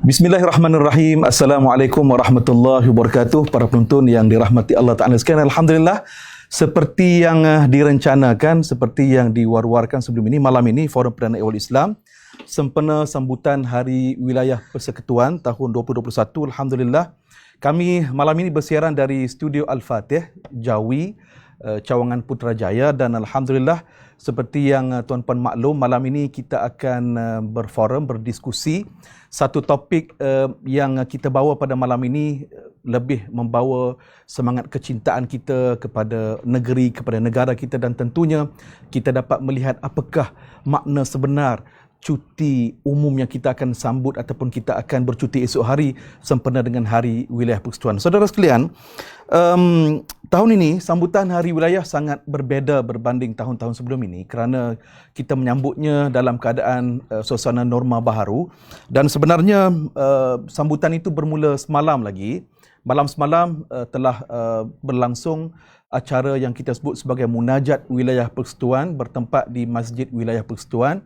Bismillahirrahmanirrahim. Assalamualaikum warahmatullahi wabarakatuh. Para penonton yang dirahmati Allah Ta'ala sekalian, Alhamdulillah, seperti yang direncanakan, seperti yang diwar-warkan sebelum ini, malam ini Forum Perdana Ehwal Islam sempena sambutan Hari Wilayah Persekutuan tahun 2021. Alhamdulillah, kami malam ini bersiaran dari Studio Al-Fatih, Jawi, Cawangan Putrajaya, dan Alhamdulillah, seperti yang tuan-puan maklum, malam ini kita akan berforum, berdiskusi satu topik yang kita bawa pada malam ini lebih membawa semangat kecintaan kita kepada negeri, kepada negara kita, dan tentunya kita dapat melihat apakah makna sebenar cuti umum yang kita akan sambut ataupun kita akan bercuti esok hari sempena dengan Hari Wilayah Persekutuan. Saudara sekalian, tahun ini sambutan Hari Wilayah sangat berbeza berbanding tahun-tahun sebelum ini kerana kita menyambutnya dalam keadaan suasana norma baharu, dan sebenarnya sambutan itu bermula semalam lagi. Malam semalam telah berlangsung acara yang kita sebut sebagai Munajat Wilayah Persekutuan bertempat di Masjid Wilayah Persekutuan,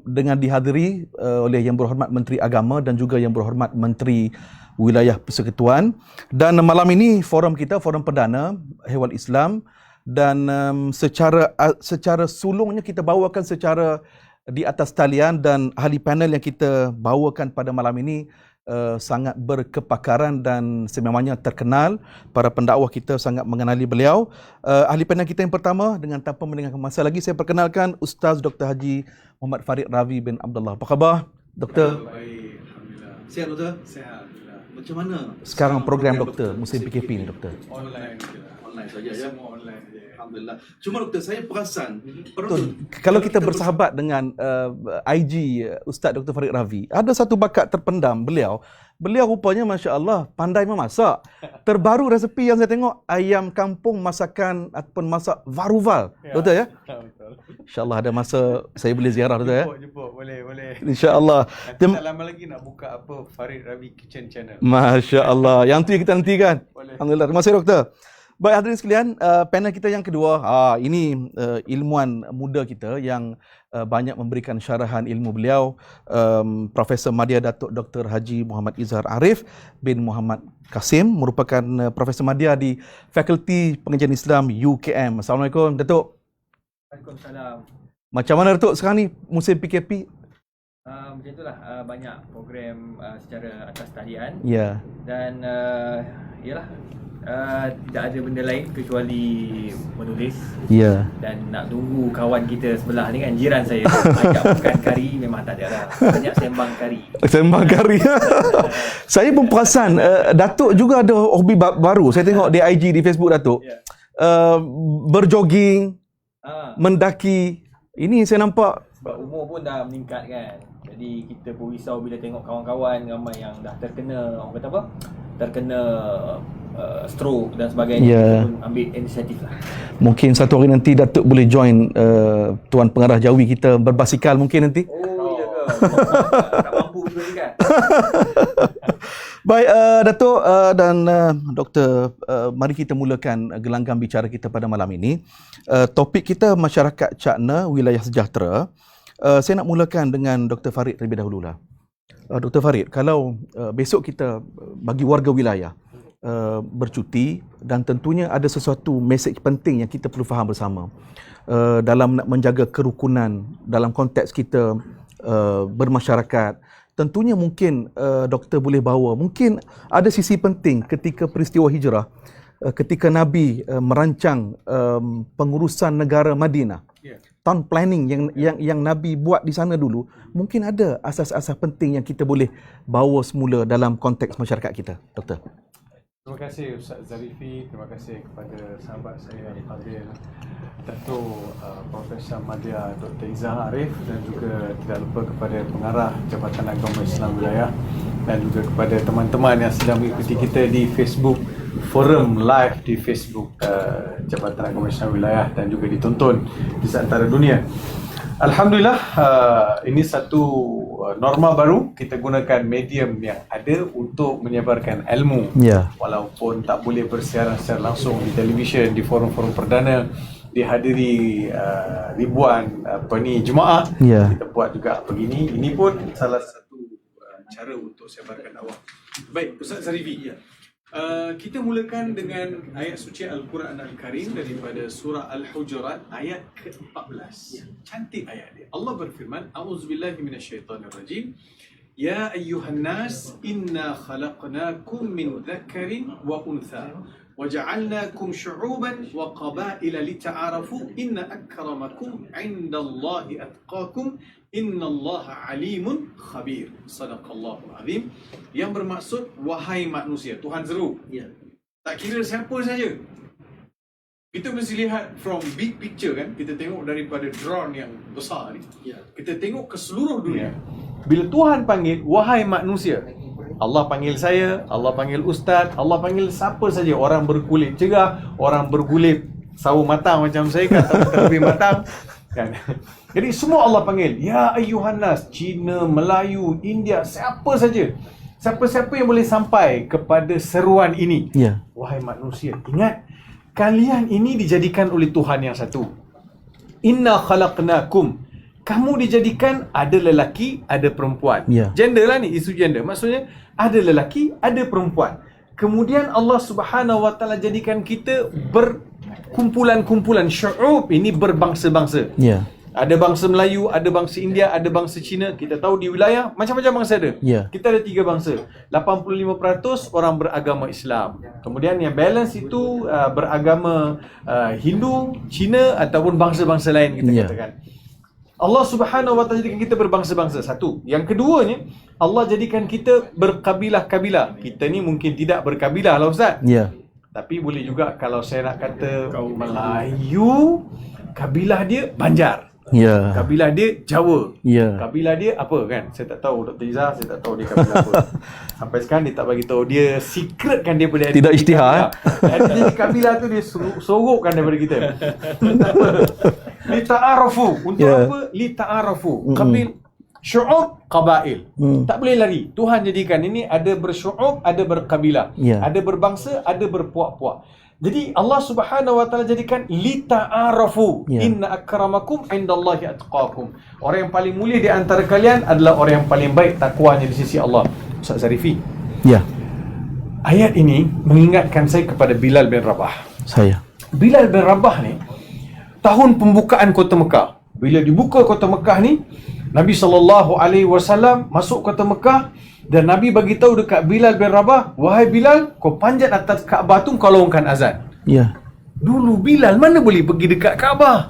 dengan dihadiri oleh Yang Berhormat Menteri Agama dan juga Yang Berhormat Menteri Wilayah Persekutuan. Dan malam ini forum kita, forum perdana Ehwal Islam, dan secara sulungnya kita bawakan secara di atas talian, dan ahli panel yang kita bawakan pada malam ini sangat berkepakaran dan sememangnya terkenal. Para pendakwah kita sangat mengenali beliau. Ahli panel kita yang pertama, dengan tanpa melengahkan masa lagi, saya perkenalkan Ustaz Dr. Haji Muhammad Farid Ravi bin Abdullah. Apa khabar, Doktor? Baik, Alhamdulillah. Sihat, Doktor? Sihat, Alhamdulillah. Macam mana sekarang program Doktor musim PKP ni, Doktor? Online je lah. Online saja ya? Semua online je. Alhamdulillah. Cuma Doktor, saya perasan Betul. kalau kita bersahabat dengan IG Ustaz Dr. Farid Ravi, ada satu bakat terpendam beliau. Beliau rupanya Masya Allah pandai memasak. Terbaru resepi yang saya tengok, ayam kampung masakan ataupun masak varuval. Ya, Betul ya? Betul. InsyaAllah ada masa saya boleh ziarah, Doktor ya? Jemput, boleh. InsyaAllah. Nanti tak lama lagi nak buka apa, Farid Ravi Kitchen Channel. Masya Allah. Yang tu yang kita nantikan. Boleh. Alhamdulillah. Terima kasih, Doktor. Baik, hadirin sekalian, panel kita yang kedua, ini ilmuwan muda kita yang banyak memberikan syarahan ilmu beliau, Profesor Madya Datuk Dr. Haji Muhammad Izhar Arif bin Muhammad Kasim, merupakan Profesor Madya di Fakulti Pengajian Islam UKM. Assalamualaikum, Datuk. Waalaikumsalam. Macam mana, Datuk, sekarang ni musim PKP? Macam itulah, banyak program secara atas talian, Ya. dan yalah, tidak ada benda lain kecuali menulis, Ya. dan nak tunggu kawan kita sebelah ni kan, jiran saya ajak makan kari, memang tak ada lah, banyak sembang kari. Sembang kari. Saya pun perasan Datuk juga ada hobi baru. Saya tengok di IG, di Facebook Datuk. Ya. Berjoging, mendaki. Ini saya nampak. Sebab umur pun dah meningkat kan, jadi kita pun risau bila tengok kawan-kawan ramai yang dah terkena, orang kata apa, terkena stroke dan sebagainya. Ya. Kita pun ambil inisiatif lah. Mungkin satu hari nanti Datuk boleh join Tuan Pengarah Jawi kita berbasikal mungkin nanti. Oh, iya ke? Tak mampu betul kan? Baik, Datuk dan Doktor, mari kita mulakan gelanggang bicara kita pada malam ini. Topik kita masyarakat Cakna, wilayah sejahtera. Saya nak mulakan dengan Dr. Farid terlebih dahululah. Dr. Farid, kalau besok kita bagi warga wilayah bercuti, dan tentunya ada sesuatu mesej penting yang kita perlu faham bersama dalam nak menjaga kerukunan dalam konteks kita bermasyarakat. Tentunya mungkin doktor boleh bawa, mungkin ada sisi penting ketika peristiwa hijrah, ketika Nabi merancang pengurusan negara Madinah. Ya. Town planning yang Nabi buat di sana dulu, mungkin ada asas-asas penting yang kita boleh bawa semula dalam konteks masyarakat kita, Doktor. Terima kasih Ustaz Zarifi, terima kasih kepada sahabat saya Al-Fadhil Datuk Profesor Madya Dr. Izhar Arif, dan juga tidak lupa kepada pengarah Jabatan Agama Islam Wilayah, dan juga kepada teman-teman yang sedang mengikuti kita di Facebook, forum live di Facebook Jabatan Agama Islam Wilayah, dan juga ditonton di seantara dunia. Alhamdulillah, ini satu norma baru. Kita gunakan medium yang ada untuk menyebarkan ilmu. Ya. Walaupun tak boleh bersiaran secara langsung di televisyen, di forum-forum perdana, dihadiri ribuan jemaah. Ya. Kita buat juga begini. Ini pun salah satu cara untuk sebarkan dakwah. Baik, Ustaz Zarifi. Kita mulakan dengan ayat suci Al-Quran Al-Karim daripada surah Al-Hujurat ayat ke-14. Cantik ayat dia. Allah berfirman, A'udzubillahi minasyaitonirrajim. Ya ayyuhan nas, inna khalaqnakum min dzakarin wa untha wa ja'alnakum syu'uban wa qabaila lita'arafu inna akramakum 'indallahi atqakum innallaha alimun khabir. Sadaqallahu azim. Yang bermaksud, wahai manusia, Tuhan seru. Tak kira siapa saja. Kita mesti lihat from big picture kan. Kita tengok daripada drone yang besar ni. Kita tengok ke seluruh dunia. Bila Tuhan panggil, wahai manusia, Allah panggil saya, Allah panggil ustaz, Allah panggil siapa saja. Orang berkulit cerah, orang berkulit sawo matang macam saya kan, lebih matang kan. Jadi semua Allah panggil. Ya ayyuhan nas, Cina, Melayu, India, siapa saja. Siapa-siapa yang boleh sampai kepada seruan ini. Wahai manusia, ingat, kalian ini dijadikan oleh Tuhan yang satu. Inna khalaqnakum. Kamu dijadikan ada lelaki, ada perempuan. Gender lah ni, isu gender. Maksudnya ada lelaki, ada perempuan. Kemudian Allah Subhanahu Wa Taala jadikan kita berkumpulan-kumpulan. Syu'ub ini berbangsa-bangsa. Ada bangsa Melayu, ada bangsa India, ada bangsa Cina. Kita tahu di wilayah macam-macam bangsa ada. Kita ada 3 bangsa. 85% orang beragama Islam. Kemudian yang balance itu beragama Hindu, Cina ataupun bangsa-bangsa lain kita katakan. Allah Subhanahu Wa Taala jadikan kita berbangsa-bangsa. Satu. Yang keduanya, Allah jadikan kita berkabilah-kabilah. Kita ni mungkin tidak berkabilah lah Ustaz. Tapi boleh juga kalau saya nak kata Melayu, kabilah dia Banjar. Kabilah dia Jawa. Kabilah dia apa kan? Saya tak tahu Dr. Izzah, saya tak tahu dia kabilah apa. Sampai sekarang dia tak bagi tahu. Dia secret kan dia pada tidak isytihar. Jadi kabilah tu dia sorokkan daripada kita. Lita'arafu. Untuk apa? Lita'arafu. Qabil, syu'ub, qabail. Tak boleh lari. Tuhan jadikan ini ada bersyu'ub, ada berkabilah. Ada berbangsa, ada berpuak-puak. Jadi Allah Subhanahu Wa Taala jadikan lita'arafu. Inna akramakum 'indallahi atqakum. Orang yang paling mulia di antara kalian adalah orang yang paling baik takwanya di sisi Allah. Ustaz Zarifi. Ayat ini mengingatkan saya kepada Bilal bin Rabah. Bilal bin Rabah ni tahun pembukaan kota Mekah. Bila dibuka kota Mekah ni, Nabi SAW masuk kota Mekah dan Nabi bagi tahu dekat Bilal bin Rabah, wahai Bilal, kau panjat atas Kaabah tu kau lawangkan azan. Dulu Bilal mana boleh pergi dekat Kaabah?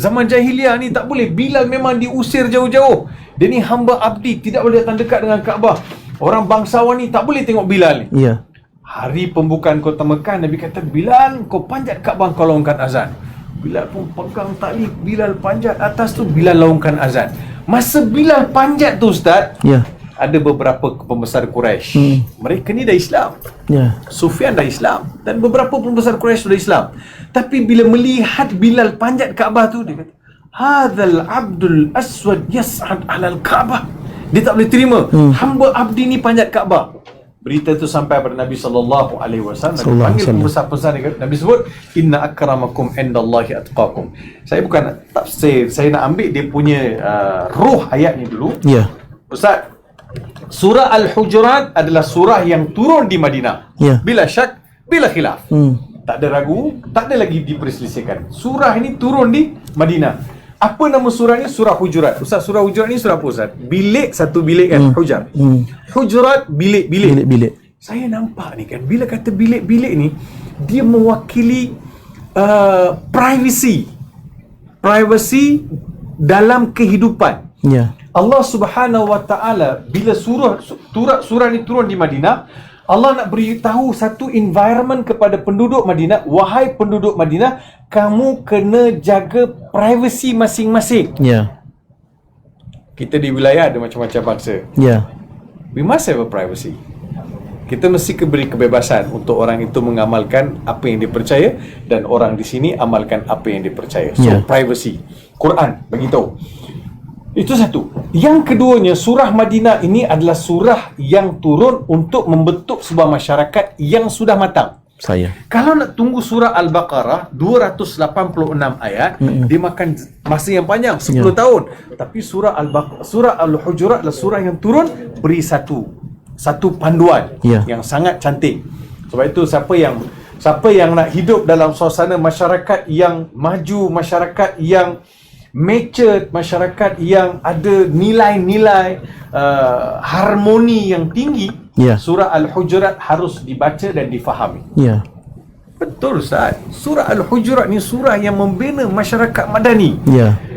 Zaman jahiliah ni tak boleh. Bilal memang diusir jauh-jauh. Dia ni hamba abdi, tidak boleh datang dekat dengan Kaabah. Orang bangsawan ni tak boleh tengok Bilal ni. Hari pembukaan kota Mekah, Nabi kata, Bilal, kau panjat Kaabah kau lawangkan azan. Bilal pun pegang tali, Bilal panjat atas tu, Bilal lawangkan azan. Masa Bilal panjat tu Ustaz, ada beberapa pembesar Quraisy. Mereka ni dah Islam. Sufyan dah Islam dan beberapa pembesar Quraisy sudah Islam. Tapi bila melihat Bilal panjat Kaabah tu, dia kata, "Hadzal Abdul Aswad yas'ad 'alal Kaabah." Dia tak boleh terima. Hamba abdi ni panjat Kaabah. Berita tu sampai kepada Nabi sallallahu alaihi wasallam. Nabi panggil pembesar-pembesar dia. Nabi sebut, "Inna akramakum 'indallahi atqakum." Saya bukan tafsir, saya nak ambil dia punya ruh ayat ni dulu. Ustaz, surah Al-Hujurat adalah surah yang turun di Madinah. Bila syak, bila khilaf. Tak ada ragu, tak ada lagi diperselisihkan. Surah ini turun di Madinah. Apa nama surah ni? Surah Hujurat. Ustaz, surah Hujurat ni surah apa Ustaz? Bilik, satu bilik kan? Hujar. Hujurat, bilik-bilik. Saya nampak ni kan, bila kata bilik-bilik ni, dia mewakili privacy dalam kehidupan. Allah Subhanahu Wa Taala bila surah ni turun di Madinah, Allah nak beritahu satu environment kepada penduduk Madinah, wahai penduduk Madinah, kamu kena jaga privacy masing-masing. Kita di wilayah ada macam-macam bangsa. We must have a privacy. Kita mesti beri kebebasan untuk orang itu mengamalkan apa yang dia percaya dan orang di sini amalkan apa yang dia percaya. So privacy. Quran beritahu. Itu satu. Yang keduanya, surah Madinah ini adalah surah yang turun untuk membentuk sebuah masyarakat yang sudah matang. Saya. Kalau nak tunggu surah Al-Baqarah 286 ayat, dia makan masa yang panjang 10 tahun. Tapi surah Al-Hujurat adalah surah yang turun beri satu panduan yang sangat cantik. Sebab itu siapa yang nak hidup dalam suasana masyarakat yang maju, masyarakat yang matured, masyarakat yang ada nilai-nilai harmoni yang tinggi, surah Al-Hujurat harus dibaca dan difahami. Betul Ustaz. Surah Al-Hujurat ni surah yang membina masyarakat Madani.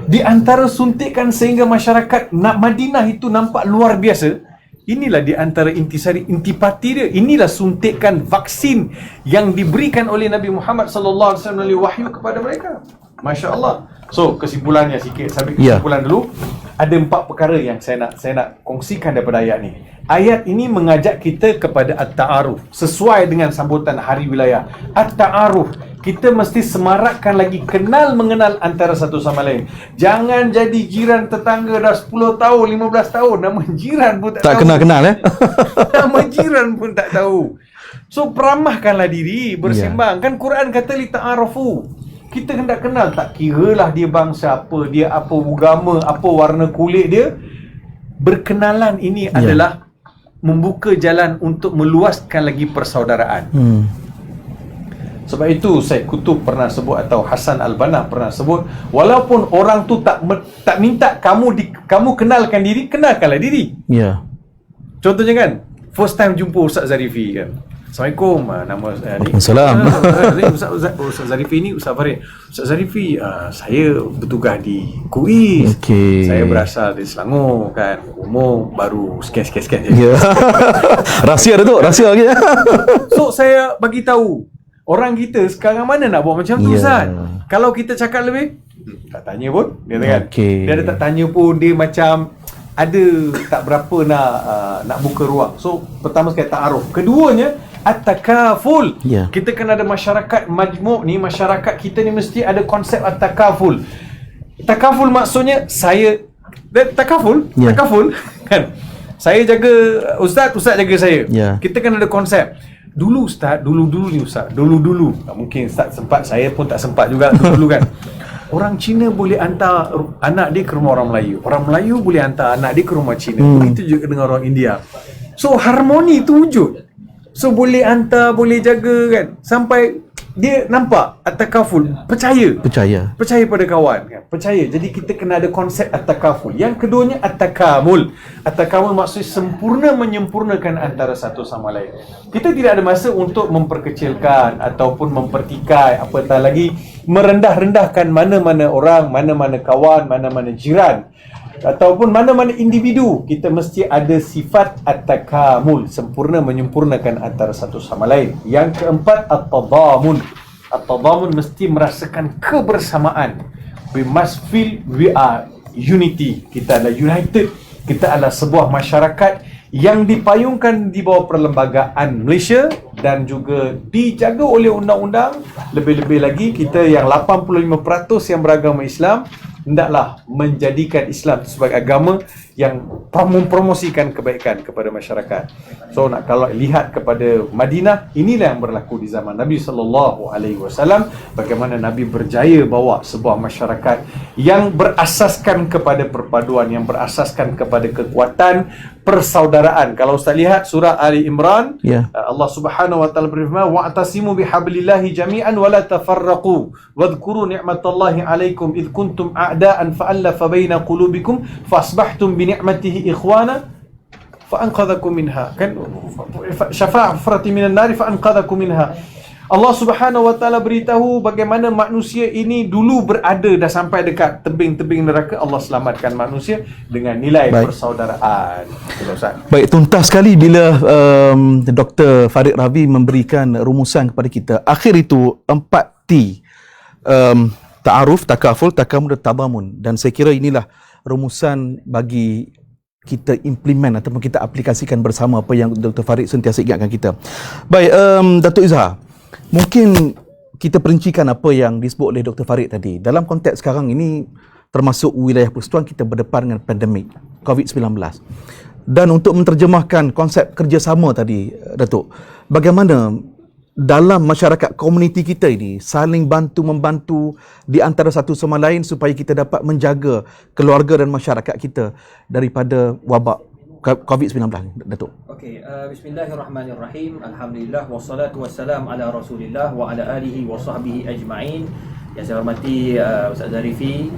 Di antara suntikan sehingga masyarakat Madinah itu nampak luar biasa, inilah di antara intipati dia. Inilah suntikan vaksin yang diberikan oleh Nabi Muhammad sallallahu alaihi wasallam melalui wahyu kepada mereka. Masya-Allah. So, kesimpulannya sikit, sambil kesimpulan dulu. Ada 4 perkara yang saya nak kongsikan daripada ayat ni. Ayat ini mengajak kita kepada at-ta'aruf, sesuai dengan sambutan Hari Wilayah. At-ta'aruf, kita mesti semarakkan lagi mengenal antara satu sama lain. Jangan jadi jiran tetangga dah 10 tahun, 15 tahun, nama jiran pun tak tahu. Kenal Nama jiran pun tak tahu. So, peramahkanlah diri, bersembang. Kan Quran kata li ta'arufu. Kita hendak kenal, tak kiralah dia bangsa apa, dia apa agama, apa warna kulit dia. Berkenalan ini adalah membuka jalan untuk meluaskan lagi persaudaraan. Sebab itu Syed Qutb pernah sebut, atau Hasan Al-Banna pernah sebut, walaupun orang tu tak minta kamu kenalkan diri, kenalkanlah diri. Contohnya kan, first time jumpa Ustaz Zarifi kan, Assalamualaikum, nama Waalaikumsalam. Ustaz Zarifi ni Ustaz Farid. Ustaz Zarifi, saya bertugas di Kuis. Saya berasal dari Selangor kan. Umur baru sekian-sekian je. Rahsia dah tu, rahsia lagi. So saya bagi tahu, orang kita sekarang mana nak buat macam tu Ustaz. Kalau kita cakap lebih, tak tanya pun, dia kan. Dia ada tak tanya pun, dia macam ada tak berapa nak buka ruang. So pertama sekali ta'aruf. Keduanya at-takaful. Kita kan ada masyarakat majmuk ni, masyarakat kita ni mesti ada konsep at-takaful. Takaful maksudnya takaful kan. Saya jaga Ustaz jaga saya. Kita kan ada konsep. Dulu Ustaz, dulu ni Ustaz, dulu. Mungkin Ustaz sempat, saya pun tak sempat juga dulu kan. Orang Cina boleh hantar anak dia ke rumah orang Melayu. Orang Melayu boleh hantar anak dia ke rumah Cina. Begitu juga dengan orang India. So harmoni itu wujud. So boleh hantar, boleh jaga kan, sampai dia nampak at-takaful, percaya pada kawan kan? Percaya. Jadi kita kena ada konsep at-takaful. Yang keduanya at-takamul. At-takamul maksudnya menyempurnakan antara satu sama lain. Kita tidak ada masa untuk memperkecilkan ataupun mempertikai, apatah lagi merendah-rendahkan mana-mana orang, mana-mana kawan, mana-mana jiran, ataupun mana-mana individu. Kita mesti ada sifat at-takamul, menyempurnakan antara satu sama lain. Yang keempat, at-tadamun. At-tadamun mesti merasakan kebersamaan. We must feel we are unity. Kita adalah united. Kita adalah sebuah masyarakat yang dipayungkan di bawah perlembagaan Malaysia dan juga dijaga oleh undang-undang. Lebih-lebih lagi kita yang 85% yang beragama Islam, hendaklah menjadikan Islam sebagai agama yang mempromosikan kebaikan kepada masyarakat. So kalau lihat kepada Madinah, inilah yang berlaku di zaman Nabi SAW. Bagaimana Nabi berjaya bawa sebuah masyarakat yang berasaskan kepada perpaduan, yang berasaskan kepada kekuatan persaudaraan. Kalau Ustaz lihat surah Ali Imran, Allah Subhanahu wa taala berfirman, wa'tasimu bihablillahi jami'an wa la tafarraqu wadhkuru ni'matallahi 'alaikum id kuntum a'da'an fa'alafa baina qulubikum fasbahtum bi ni'matihi ikhwana fa'anqadhakum minha. Kan syafa'ati minan nari fa'anqadhakum minha. Allah Subhanahu wa taala beritahu bagaimana manusia ini dulu berada dah sampai dekat tebing-tebing neraka. Allah selamatkan manusia dengan nilai persaudaraan. Baik, tuntas sekali bila Dr. Farid Ravi memberikan rumusan kepada kita. Akhir itu 4T. Ta'aruf, takaful, takamul dan tadamun. Dan saya kira inilah rumusan bagi kita implement ataupun kita aplikasikan bersama apa yang Dr. Farid sentiasa ingatkan kita. Baik, Datuk Izhar, mungkin kita perincikan apa yang disebut oleh Dr. Farid tadi. Dalam konteks sekarang ini, termasuk wilayah persekutuan, kita berdepan dengan pandemik COVID-19. Dan untuk menterjemahkan konsep kerjasama tadi, Datuk, bagaimana dalam masyarakat komuniti kita ini saling bantu-membantu di antara satu sama lain supaya kita dapat menjaga keluarga dan masyarakat kita daripada wabak COVID-19 ni, Datuk? Okey, bismillahirrahmanirrahim. Alhamdulillah wassalatu wassalam ala Rasulillah wa ala alihi wa sahbihi ajma'in. Yang saya hormati Ustaz Zarifi,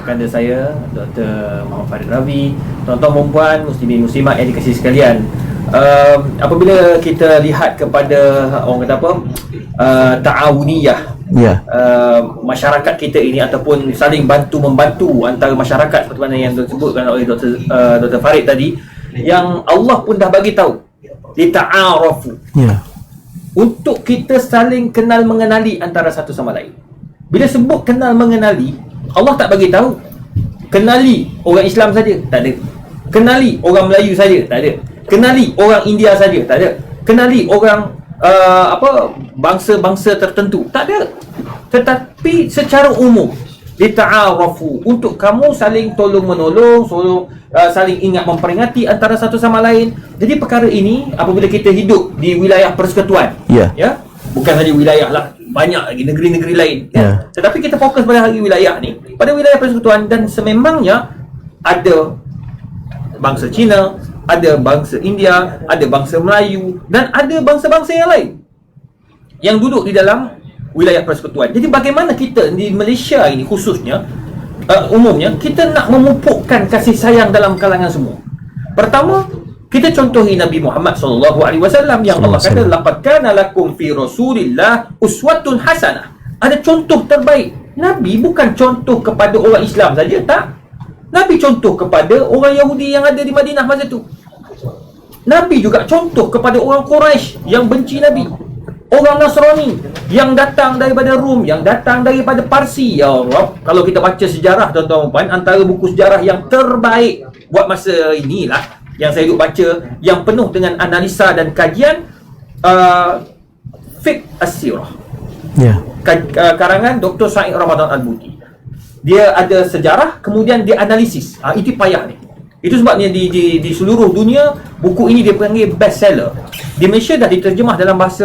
kekanda saya Dr. Muhammad Farid Ravi, tuan-tuan dan puan, muslimin muslimat yang dikasihi sekalian. Apabila kita lihat kepada orang kata apa, ta'awuniyah, masyarakat kita ini ataupun saling bantu-membantu antara masyarakat seperti mana yang disebutkan oleh Dr. Farid tadi, yang Allah pun dah bagi tahu lita'arafu, untuk kita saling kenal mengenali antara satu sama lain. Bila sebut kenal mengenali, Allah tak bagi tahu kenali orang Islam saja, tak ada. Kenali orang Melayu saja, tak ada. Kenali orang India saja, tak ada. Kenali orang bangsa-bangsa tertentu, tak ada. Tetapi secara umum, lita'arafu, untuk kamu saling tolong menolong, saling ingat memperingati antara satu sama lain. Jadi perkara ini apabila kita hidup di wilayah persekutuan, ya, bukan saja wilayah lah, banyak lagi negeri-negeri lain, ya. Tetapi kita fokus pada wilayah ni, pada wilayah persekutuan, dan sememangnya ada bangsa Cina, ada bangsa India, ada bangsa Melayu, dan ada bangsa-bangsa yang lain yang duduk di dalam wilayah persekutuan. Jadi bagaimana kita di Malaysia ini khususnya, umumnya kita nak memupukkan kasih sayang dalam kalangan semua. Pertama, kita contohi Nabi Muhammad SAW yang Allah kata, laqad kana lakum fi Rasulillah uswatun hasanah. Ada contoh terbaik. Nabi bukan contoh kepada orang Islam saja, tak. Nabi contoh kepada orang Yahudi yang ada di Madinah masa tu. Nabi juga contoh kepada orang Quraisy yang benci Nabi, orang Nasrani yang datang daripada Rom, yang datang daripada Parsi. Ya Allah, kalau kita baca sejarah, tuan-tuan dan puan, antara buku sejarah yang terbaik buat masa inilah yang saya duk baca, yang penuh dengan analisa dan kajian, Fiqh As-Sirah, karangan Dr. Said Ramadan Al-Buti. Dia ada sejarah, kemudian dia analisis. Itu payah ni. Itu sebabnya di seluruh dunia buku ini dia panggil best seller. Di Malaysia dah diterjemah dalam bahasa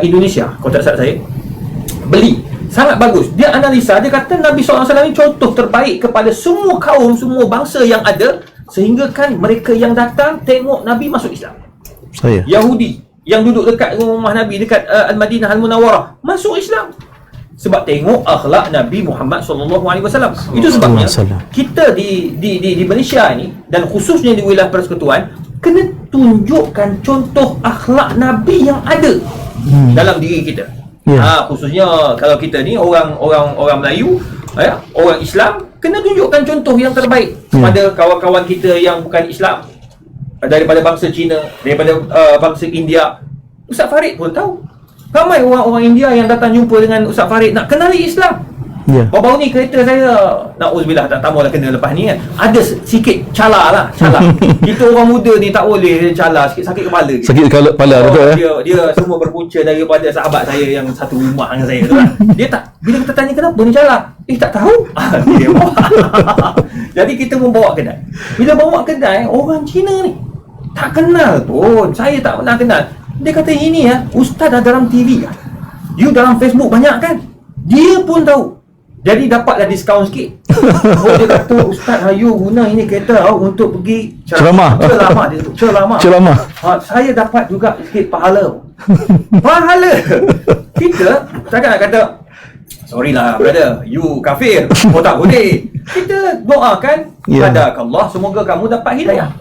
Indonesia, kalau tak salah saya. Beli. Sangat bagus. Dia analisa, dia kata Nabi SAW ini contoh terbaik kepada semua kaum, semua bangsa yang ada, sehingga kan mereka yang datang tengok Nabi masuk Islam. Yahudi yang duduk dekat rumah Nabi, dekat Al-Madinah Al-Munawwarah, masuk Islam. Sebab tengok akhlak Nabi Muhammad SAW. Itu sebabnya kita di Malaysia ni, dan khususnya di wilayah persekutuan, kena tunjukkan contoh akhlak Nabi yang ada dalam diri kita. Khususnya kalau kita ni orang Melayu, orang Islam, kena tunjukkan contoh yang terbaik kepada kawan-kawan kita yang bukan Islam, daripada bangsa Cina, daripada bangsa India. Ustaz Farid pun tahu. Ramai orang India yang datang jumpa dengan Ustaz Farid nak kenali Islam. Baru-baru ni kereta saya, na'udzubillah, tak tahu lah kena lepas ni kan, ada sikit cala. Kita orang muda ni tak boleh cala, sikit sakit kepala. Sakit kepala, betul dia semua berpunca daripada sahabat saya yang satu rumah dengan saya tu kan. Dia tak, bila kita tanya kenapa ni cala, tak tahu. Dia bawa. Jadi kita membawa kedai. Bila bawa kedai, orang Cina ni tak kenal pun, saya tak pernah kenal. Dia kata, ini ustaz dah dalam TV kan, you dalam Facebook banyak kan. Dia pun tahu. Jadi dapatlah diskaun sikit. Dia kata, ustaz, you guna ini kereta untuk pergi ceramah. Ceramah. Saya dapat juga sikit pahala. Kita takkan nak kata, sorry lah brother, you kafir, tak boleh. Kita doakan, hadakallah, semoga kamu dapat hidayah.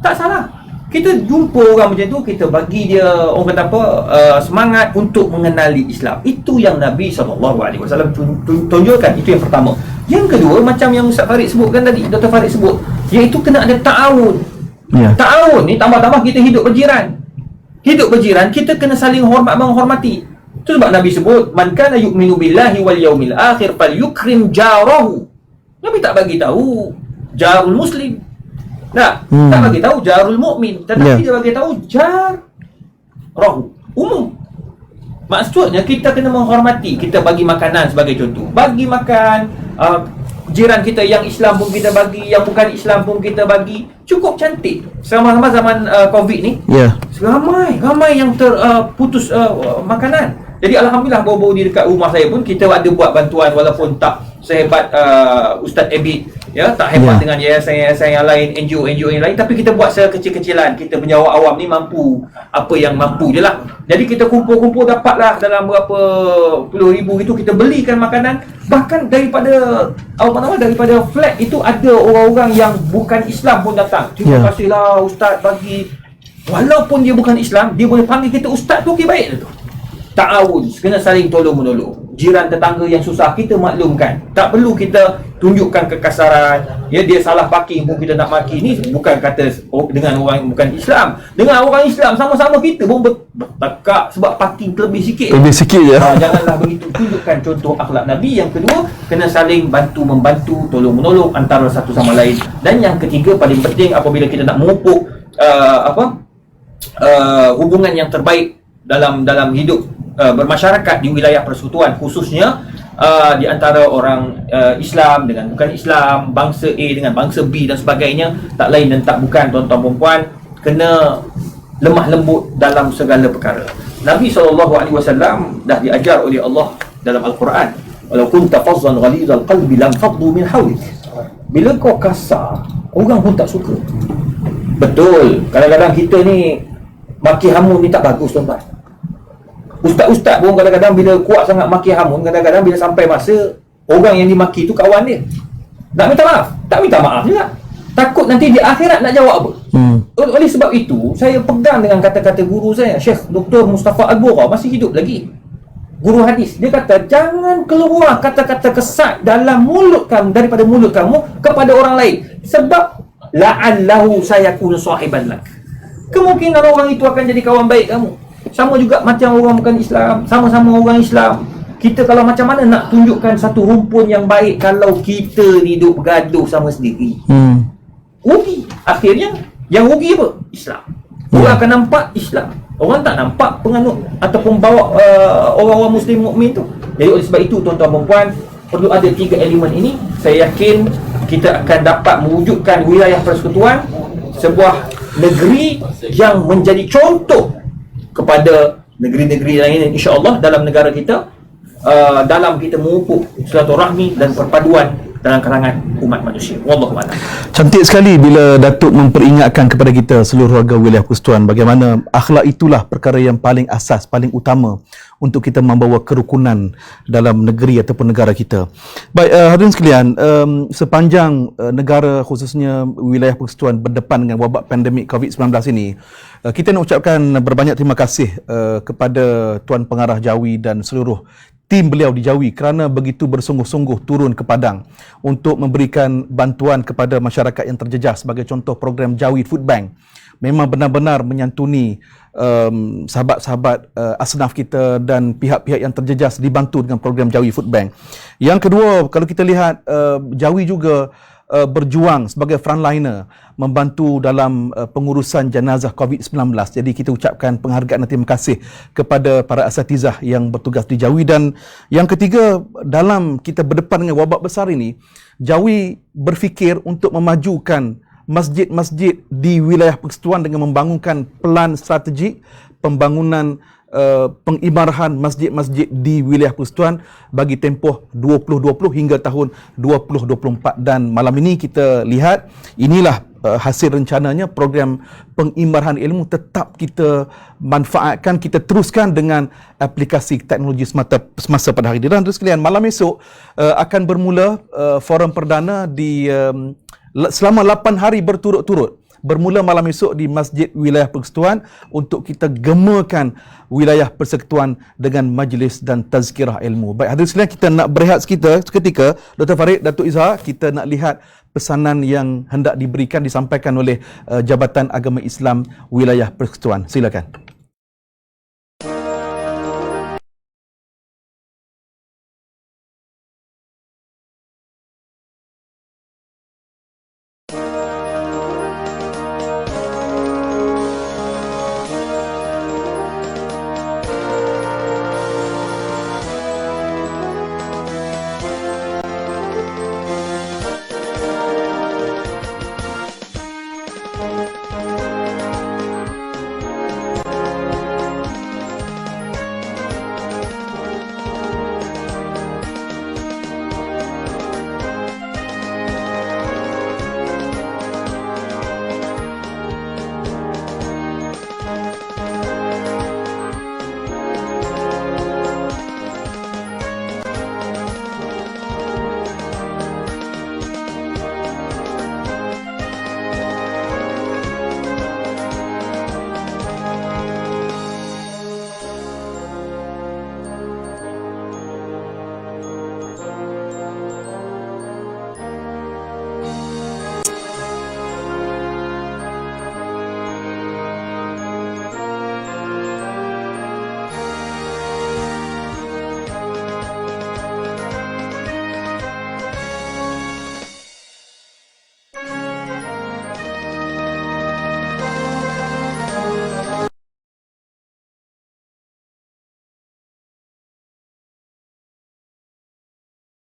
Tak salah. Kita jumpa orang macam tu, kita bagi dia, orang kata apa, semangat untuk mengenali Islam. Itu yang Nabi SAW tunjukkan. Itu yang pertama. Yang kedua, macam yang Ustaz Farid sebutkan tadi, Dr. Farid sebut, iaitu kena ada ta'awun. Ta'awun ni tambah-tambah kita hidup berjiran. Hidup berjiran, kita kena saling menghormati. Itu sebab Nabi sebut, man kana yu'minu billahi wal yaumil akhir falyukrim jarahu. Nabi tak bagi tahu jarul muslim. Tak bagi tahu jarul mukmin, tetapi dia bagi tahu jar rahu, umum. Maksudnya kita kena menghormati. Kita bagi makanan sebagai contoh, bagi makan jiran kita yang Islam pun kita bagi, yang bukan Islam pun kita bagi. Cukup cantik. Sama-sama zaman Covid ni, Ya. ramai yang terputus makanan. Jadi alhamdulillah baru-baru di dekat rumah saya pun kita ada buat bantuan, walaupun tak sehebat Ustaz Abid, ya, tak hebat dengan yayasan-yayasan yang lain, NGO yang lain, tapi kita buat sekecil-kecilan. Kita punya awam ni mampu apa yang mampu je lah. Jadi kita kumpul-kumpul, dapatlah dalam berapa puluh ribu gitu, kita belikan makanan. Bahkan daripada daripada flat itu ada orang-orang yang bukan Islam pun datang. Terima kasihlah Ustaz bagi. Walaupun dia bukan Islam, dia boleh panggil kita Ustaz tu, okey, baik tu. Ta'awun, kena saling tolong-menolong. Jiran tetangga yang susah kita maklumkan. Tak perlu kita tunjukkan kekasaran. Ya, dia salah parking pun kita nak maki. Ni bukan kata dengan orang yang bukan Islam. Dengan orang Islam sama-sama kita pun bertekak sebab parking terlebih sikit. Lebih sikit je. Janganlah begitu. Tunjukkan contoh akhlak Nabi. Yang kedua, kena saling bantu-membantu, tolong-menolong antara satu sama lain. Dan yang ketiga, paling penting apabila kita nak memupuk hubungan yang terbaik dalam hidup bermasyarakat di wilayah persekutuan, khususnya di antara orang Islam dengan bukan Islam, bangsa A dengan bangsa B dan sebagainya, tak lain dan tak bukan, tuan-tuan dan puan, kena lemah lembut dalam segala perkara. Nabi SAW dah diajar oleh Allah dalam Al-Quran, walau kunta fazzan ghalizal qalbi lam faddu min hawlik. Bila kau kasar, orang pun tak suka. Betul, kadang-kadang kita ni maki hamun ni tak bagus, tuan-tuan. Ustaz-ustaz pun kadang-kadang bila kuat sangat maki hamun, kadang-kadang bila sampai masa orang yang dimaki tu kawan dia, nak minta maaf, tak minta maaf juga. Takut nanti di akhirat nak jawab apa. Oleh sebab itu, saya pegang dengan kata-kata guru saya, Syekh Dr. Mustafa Al-Bura, masih hidup lagi, guru hadis. Dia kata, jangan keluar kata-kata kesat dalam mulut kamu, daripada mulut kamu kepada orang lain, sebab la'allahu sayakunu sahiban lak. Kemungkinan orang itu akan jadi kawan baik kamu. Sama juga macam orang bukan Islam, sama-sama orang Islam. Kita kalau macam mana nak tunjukkan satu rumpun yang baik kalau kita hidup bergaduh sama sendiri? Rugi. Akhirnya yang rugi apa? Islam. Orang akan nampak Islam, orang tak nampak penganut ataupun bawa orang-orang Muslim mukmin tu. Jadi oleh sebab itu, tuan-tuan dan puan, perlu ada tiga elemen ini. Saya yakin kita akan dapat mewujudkan wilayah persekutuan, sebuah negeri yang menjadi contoh kepada negeri-negeri lain, insya-Allah, dalam negara kita, dalam kita memupuk silaturahmi dan perpaduan dalam kalangan umat manusia. Wallahu a'lam. Cantik sekali bila Datuk memperingatkan kepada kita seluruh warga wilayah persekutuan bagaimana akhlak itulah perkara yang paling asas, paling utama untuk kita membawa kerukunan dalam negeri ataupun negara kita. Baik, hadirin sekalian, sepanjang negara khususnya wilayah persekutuan berdepan dengan wabak pandemik COVID-19 ini, kita nak ucapkan berbanyak terima kasih kepada Tuan Pengarah Jawi dan seluruh tim beliau di Jawi kerana begitu bersungguh-sungguh turun ke padang untuk memberikan bantuan kepada masyarakat yang terjejas. Sebagai contoh, program Jawi Food Bank memang benar-benar menyantuni sahabat-sahabat asnaf kita dan pihak-pihak yang terjejas dibantu dengan program Jawi Food Bank. Yang kedua, kalau kita lihat, Jawi juga berjuang sebagai frontliner membantu dalam pengurusan jenazah COVID-19. Jadi kita ucapkan penghargaan dan terima kasih kepada para asatizah yang bertugas di Jawi. Dan yang ketiga, dalam kita berdepan dengan wabak besar ini, Jawi berfikir untuk memajukan masjid-masjid di wilayah persekutuan dengan membangunkan pelan strategik pembangunan pengimarahan masjid-masjid di wilayah persekutuan bagi tempoh 2020 hingga tahun 2024. Dan malam ini kita lihat inilah hasil rencananya, program pengimarahan ilmu tetap kita manfaatkan, kita teruskan dengan aplikasi teknologi semasa pada hari ini. Dan terus sekalian, malam esok akan bermula forum perdana di selama 8 hari berturut-turut. Bermula malam esok di Masjid Wilayah Persekutuan untuk kita gemakan wilayah persekutuan dengan majlis dan tazkirah ilmu. Baik, hadirin sekalian, kita nak berehat seketika. Dr. Farid, Datuk Izhar, kita nak lihat pesanan yang hendak disampaikan oleh Jabatan Agama Islam Wilayah Persekutuan. Silakan.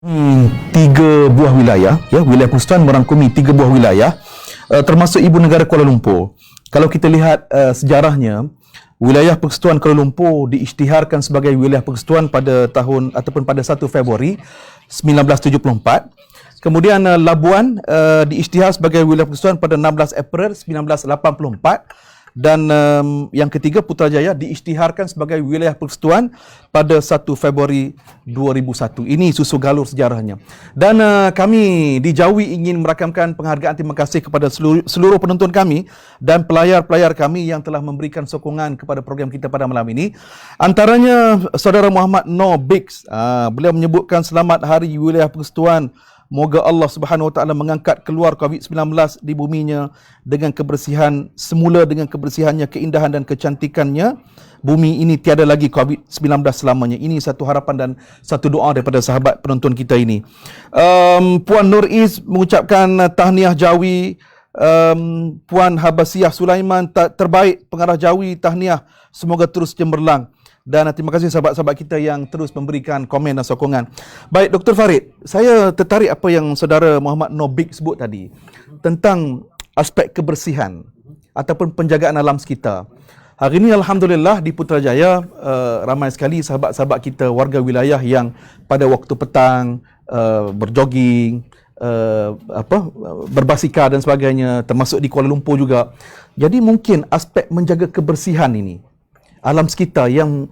3 buah wilayah, ya, wilayah persekutuan merangkumi 3 buah wilayah, termasuk ibu negara Kuala Lumpur. Kalau kita lihat sejarahnya, wilayah persekutuan Kuala Lumpur diisytiharkan sebagai wilayah persekutuan pada tahun ataupun pada 1 Februari 1974. Kemudian Labuan diisytihar sebagai wilayah persekutuan pada 16 April 1984. Dan yang ketiga, Putrajaya diisytiharkan sebagai wilayah persekutuan pada 1 Februari 2001. Ini susu galur sejarahnya. Dan kami di Jawi ingin merakamkan penghargaan terima kasih kepada seluruh penonton kami dan pelayar-pelayar kami yang telah memberikan sokongan kepada program kita pada malam ini. Antaranya Saudara Muhammad Noor Biggs. Beliau menyebutkan selamat hari wilayah persekutuan. Moga Allah Subhanahu Wa Taala mengangkat keluar COVID-19 di buminya dengan kebersihan semula, dengan kebersihannya, keindahan dan kecantikannya. Bumi ini tiada lagi COVID-19 selamanya. Ini satu harapan dan satu doa daripada sahabat penonton kita ini. Puan Nur Is mengucapkan tahniah Jawi. Puan Habasiyah Sulaiman, terbaik pengarah Jawi, tahniah, semoga terus cemerlang. Dan terima kasih sahabat-sahabat kita yang terus memberikan komen dan sokongan. Baik, Dr. Farid, saya tertarik apa yang saudara Muhammad Noor Biggs sebut tadi tentang aspek kebersihan ataupun penjagaan alam sekitar. Hari ini Alhamdulillah di Putrajaya ramai sekali sahabat-sahabat kita warga wilayah yang pada waktu petang berjoging, berbasikal dan sebagainya, termasuk di Kuala Lumpur juga. Jadi mungkin aspek menjaga kebersihan ini alam sekitar yang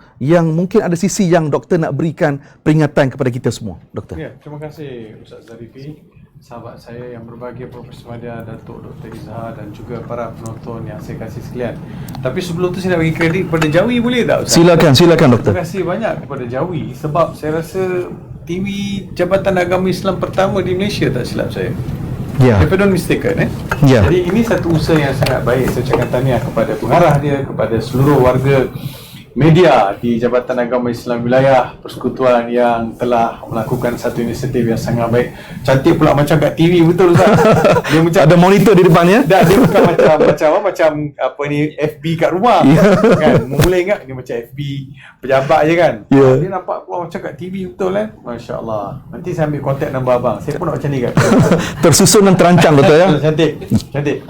mungkin ada sisi yang doktor nak berikan peringatan kepada kita semua, doktor. Ya, terima kasih Ustaz Zarifi, sahabat saya yang berbahagia, Profesor Madya, Datuk Dr. Izhar dan juga para penonton yang saya kasih sekalian. Tapi sebelum tu saya nak bagi kredit kepada Jawi, boleh tak Ustaz? Silakan doktor. Terima kasih banyak kepada Jawi sebab saya rasa TV Jabatan Agama Islam pertama di Malaysia, tak silap saya. Ya. If I don't mistaken, Ya. Jadi ini satu usaha yang sangat baik. Saya ucapkan tahniah kepada pengarah dia, kepada seluruh warga media di Jabatan Agama Islam Wilayah Persekutuan yang telah melakukan satu inisiatif yang sangat baik. Cantik pula macam kat TV, betul Ustaz? Dia macam Ada monitor di depannya. dia bukan macam apa ni, FB kat rumah. Kan? Mula ingat dia macam FB pejabat je kan. Ya. Dia nampak keluar macam kat TV, betul kan? Masya-Allah. Nanti saya ambil kontak nombor abang. Saya pun nak macam ni kan. Tersusun dan terancang, doktor ya. Cantik.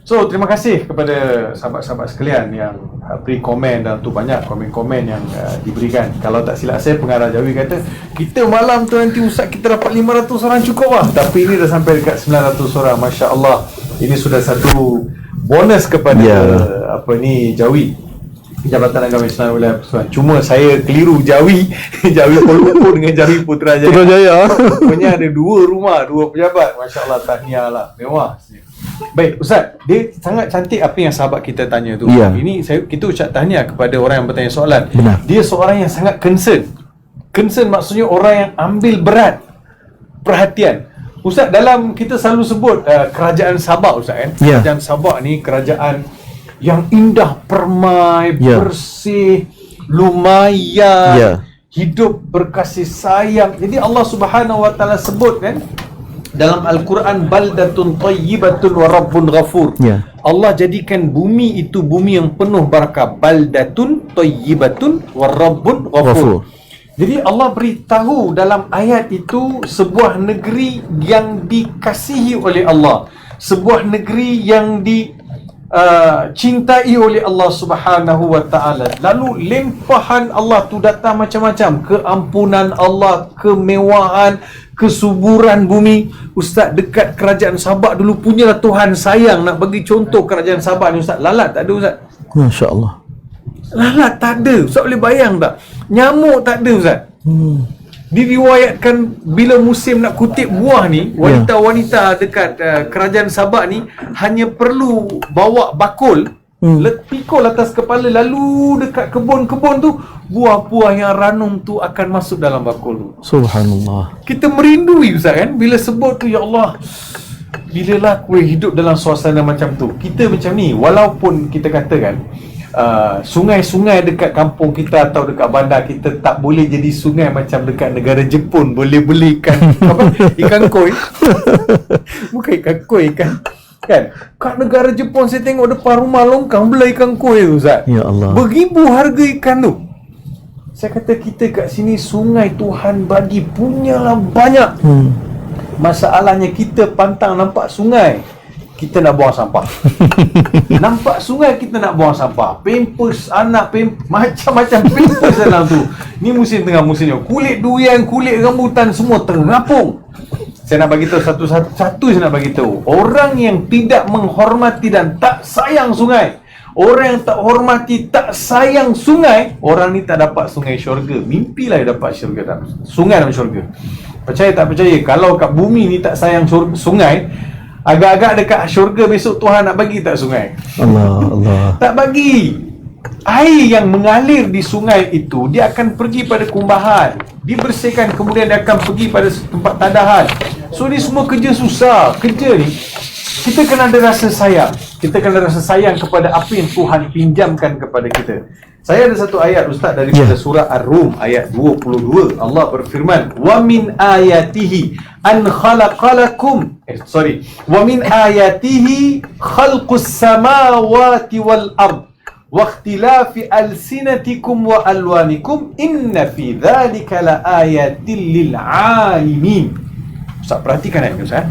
So, terima kasih kepada sahabat-sahabat sekalian yang beri komen, dan tu banyak komen-komen yang diberikan. Kalau tak silap saya, pengarah Jawi kata, kita malam tu nanti Ustaz kita dapat 500 orang cukup lah. Tapi ini dah sampai dekat 900 orang. Masya Allah. Ini sudah satu bonus kepada Jawi, Jabatan Agama Islam Wilayah Persekutuan. Cuma saya keliru Jawi Jawi Kuala Lumpur dengan Jawi Putrajaya. Rupanya ada 2 rumah, 2 pejabat. Masya Allah, tahniah lah, mewah. Baik Ustaz, dia sangat cantik apa yang sahabat kita tanya tu. Ya. Ini kita ucap tahniah kepada orang yang bertanya soalan. Benar. Dia seorang yang sangat concern. Concern maksudnya orang yang ambil berat perhatian. Ustaz, dalam kita selalu sebut kerajaan Sabak Ustaz kan. Ya. Kerajaan Sabak ni kerajaan yang indah, permai, bersih, lumayan, hidup berkasih sayang. Jadi Allah Subhanahu Wa Taala sebut kan dalam Al-Quran, baldatun tayyibatun wa rabbun ghafur. Allah jadikan bumi itu bumi yang penuh barakah. Baldatun tayyibatun wa rabbun ghafur. Jadi Allah beritahu dalam ayat itu sebuah negeri yang dikasihi oleh Allah, sebuah negeri yang cintai oleh Allah Subhanahu Wa Taala. Lalu limpahan Allah tu datang macam-macam, keampunan Allah, kemewahan, kesuburan bumi. Ustaz, dekat kerajaan Sabak dulu punyalah Tuhan sayang. Nak bagi contoh kerajaan Sabak ni Ustaz, lalat tak ada Ustaz. Masya Allah. Lalat tak ada. Ustaz boleh bayang tak? Nyamuk tak ada Ustaz. Diriwayatkan bila musim nak kutip buah ni, wanita-wanita dekat kerajaan Sabak ni hanya perlu bawa bakul, pikul atas kepala, lalu dekat kebun-kebun tu buah-buah yang ranum tu akan masuk dalam bakul tu. Subhanallah. Kita merindui Ustaz kan bila sebut tu, ya Allah, bilalah aku hidup dalam suasana macam tu. Kita macam ni, walaupun kita katakan sungai-sungai dekat kampung kita atau dekat bandar kita tak boleh jadi sungai macam dekat negara Jepun, boleh beli ikan koi. Bukan ikan koi, kan kat negara Jepun saya tengok depan rumah longkang beli ikan koi tu Ustaz. Ya Allah. Beribu harga ikan tu. Saya kata kita kat sini sungai Tuhan bagi punyalah banyak. Masalahnya kita pantang nampak sungai, kita nak buang sampah. Nampak sungai, kita nak buang sampah. Pampers anak, macam-macam pampers dalam tu. Ni musim tengah musimnya. Kulit durian, kulit rambutan semua terapung. Saya nak bagi tahu satu saya nak bagi tahu. Orang yang tidak menghormati dan tak sayang sungai, orang yang tak hormati, tak sayang sungai, orang ni tak dapat sungai syurga. Mimpilah dia dapat syurga, sungai dalam syurga. Percaya tak percaya, kalau kat bumi ni tak sayang sungai, agak-agak dekat syurga besok Tuhan nak bagi tak sungai? Allah. Tak bagi. Air yang mengalir di sungai itu, dia akan pergi pada kumbahan, dibersihkan, kemudian dia akan pergi pada tempat tadahan. So ni semua kerja susah. Kerja ni kita kena ada rasa sayang. Kita kena rasa sayang kepada apa yang Tuhan pinjamkan kepada kita. Saya ada satu ayat Ustaz daripada surah Ar-Rum ayat 22. Allah berfirman, "Wa min ayatihi an khalaqalakum" "Wa min ayatihi khalqus samawati wal ard wa ikhtilafi alsinatikum wa alwanikum inna fi dhalika la ayatil lil alimin." Ustaz perhatikan ayat ni Ustaz.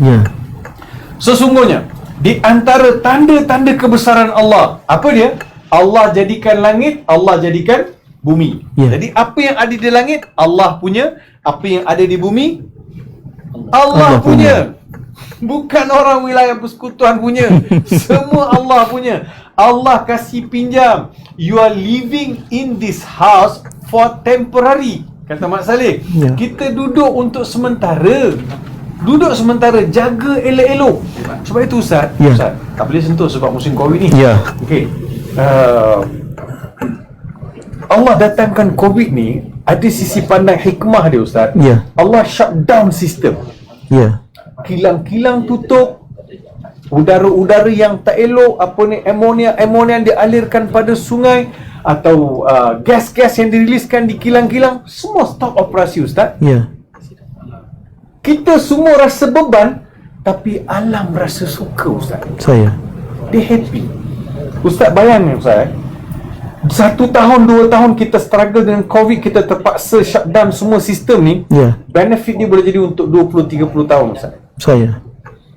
Sesungguhnya di antara tanda-tanda kebesaran Allah, apa dia? Allah jadikan langit, Allah jadikan bumi. Jadi apa yang ada di langit Allah punya, apa yang ada di bumi Allah punya. Bukan orang wilayah persekutuan punya. Semua Allah punya. Allah kasih pinjam. You are living in this house for temporary, kata Mak Saleh. Kita duduk untuk sementara. Duduk sementara, jaga elok-elok. Sebab itu Ustaz, Ustaz tak boleh sentuh sebab musim Covid ni. Okey. Allah datangkan Covid ni, ada sisi pandang hikmah dia Ustaz. Allah shut down sistem. Kilang-kilang tutup, udara-udara yang tak elok, apa ni, amonia yang dialirkan pada sungai, atau gas-gas yang diriliskan di kilang-kilang, semua stop operasi Ustaz. Kita semua rasa beban, tapi alam rasa suka Ustaz. Dia happy. Ustaz bayangkan Ustaz, 1 tahun 2 tahun kita struggle dengan Covid, kita terpaksa shutdown semua sistem ni. Benefit dia boleh jadi untuk 20-30 tahun Ustaz.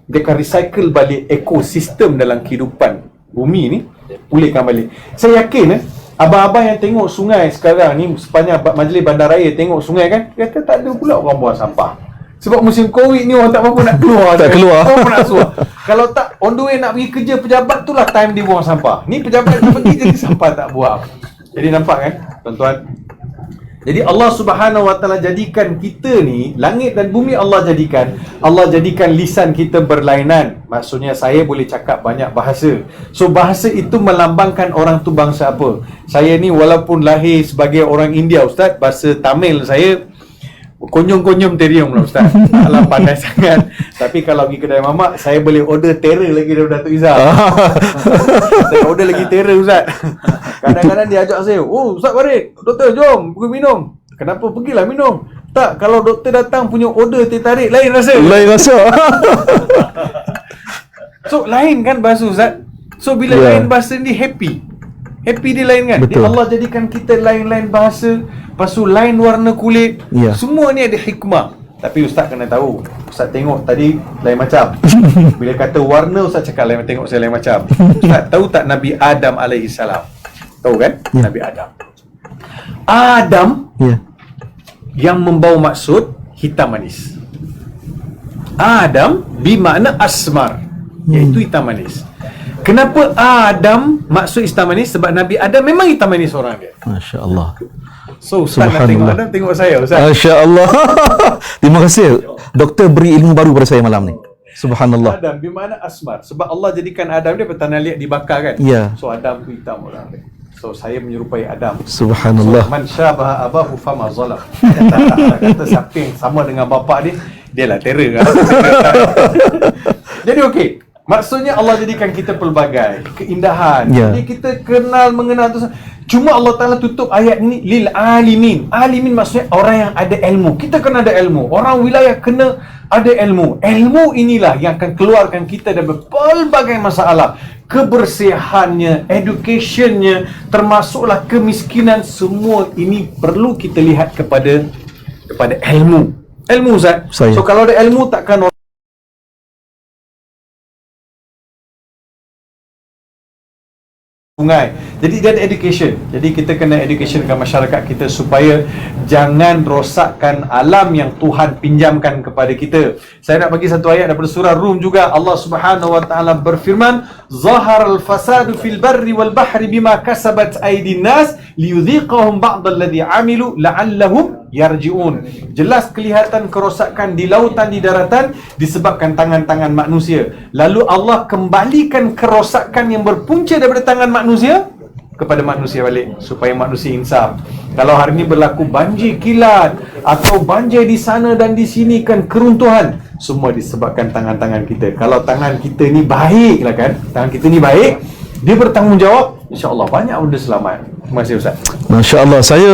Dia akan recycle balik ekosistem dalam kehidupan bumi ni, pulihkan balik. Saya yakin abang-abang yang tengok sungai sekarang ni, sepanjang majlis bandaraya tengok sungai kan, kata tak ada pula orang buang sampah. Sebab musim Covid ni orang tak apa nak keluar. Orang nak suar. Kalau tak, on the way nak pergi kerja pejabat tu lah time dia buang sampah. Ni pejabat tu pergi jadi sampah tak buang. Jadi nampak kan tuan-tuan? Jadi Allah Subhanahu Wa Taala jadikan kita ni, langit dan bumi Allah jadikan lisan kita berlainan. Maksudnya saya boleh cakap banyak bahasa. So bahasa itu melambangkan orang tu bangsa apa. Saya ni walaupun lahir sebagai orang India Ustaz, bahasa Tamil saya konyom-konyom terium lah Ustaz. Taklah pandai sangat. Tapi kalau pergi kedai mamak, saya boleh order terror lagi daripada Datuk Izzah. Saya order lagi terror Ustaz. Kadang-kadang dia ajak saya, "Oh Ustaz Farid, doktor jom pergi minum." "Kenapa pergilah minum?" "Tak, kalau doktor datang punya order teh tarik lain rasa." So lain kan bahasa Ustaz. So bila lain bahasa ni happy dia lain kan. Dia Allah jadikan kita lain-lain bahasa, lepas tu lain warna kulit. Semua ni ada hikmah. Tapi Ustaz kena tahu, Ustaz tengok tadi lain macam. Bila kata warna, Ustaz cakap lain, tengok saya lain macam. Ustaz tahu tak Nabi Adam AS? Tahu kan? Nabi Adam yang membawa maksud hitam manis. Adam bermakna asmar, iaitu hitam manis. Kenapa Adam maksud hitam manis? Sebab Nabi Adam memang hitam manis orang dia. Masya Allah. So Ustaz nak tengok Adam, tengok saya Ustaz. Masya Allah. Terima kasih doktor beri ilmu baru pada saya malam ni. Subhanallah. Adam bermakna asmar. Sebab Allah jadikan Adam dia petana liat dibakar kan. So Adam tu hitam orang dia. So saya menyerupai Adam. Subhanallah. So, man syabaha abahu fama zalam. Kata siapa yang sama dengan bapak dia lah terror kan. Jadi okey, maksudnya Allah jadikan kita pelbagai keindahan. Jadi kita mengenal tu. Cuma Allah Ta'ala tutup ayat ni lil alimin. Alimin maksudnya orang yang ada ilmu. Kita kena ada ilmu. Orang wilayah kena ada ilmu. Ilmu inilah yang akan keluarkan kita dari pelbagai masalah. kebersihannya, educationnya, termasuklah kemiskinan, semua ini perlu kita lihat kepada ilmu. Ilmu, Ustaz. Saya. So kalau ada ilmu, takkan sungai. Jadi dia ada education. Jadi kita kena educationkan masyarakat kita supaya jangan rosakkan alam yang Tuhan pinjamkan kepada kita. Saya nak bagi satu ayat daripada surah Rum juga. Allah Subhanahu wa taala berfirman, "Zaharal fasadu fil barri wal bahri bima kasabat aydin nas liyudhiqahum ba'dalladhi 'amilu la'allahum yarji'un." Jelas kelihatan kerosakan di lautan, di daratan disebabkan tangan-tangan manusia. Lalu Allah kembalikan kerosakan yang berpunca daripada tangan manusia kepada manusia balik, supaya manusia insaf. Kalau hari ini berlaku banjir kilat atau banjir di sana dan di sini, kan keruntuhan, semua disebabkan tangan-tangan kita. Kalau tangan kita ni baik lah kan, tangan kita ni baik, dia bertanggungjawab, insya-Allah banyak benda selamat. Terima kasih, Ustaz. Masya Allah, saya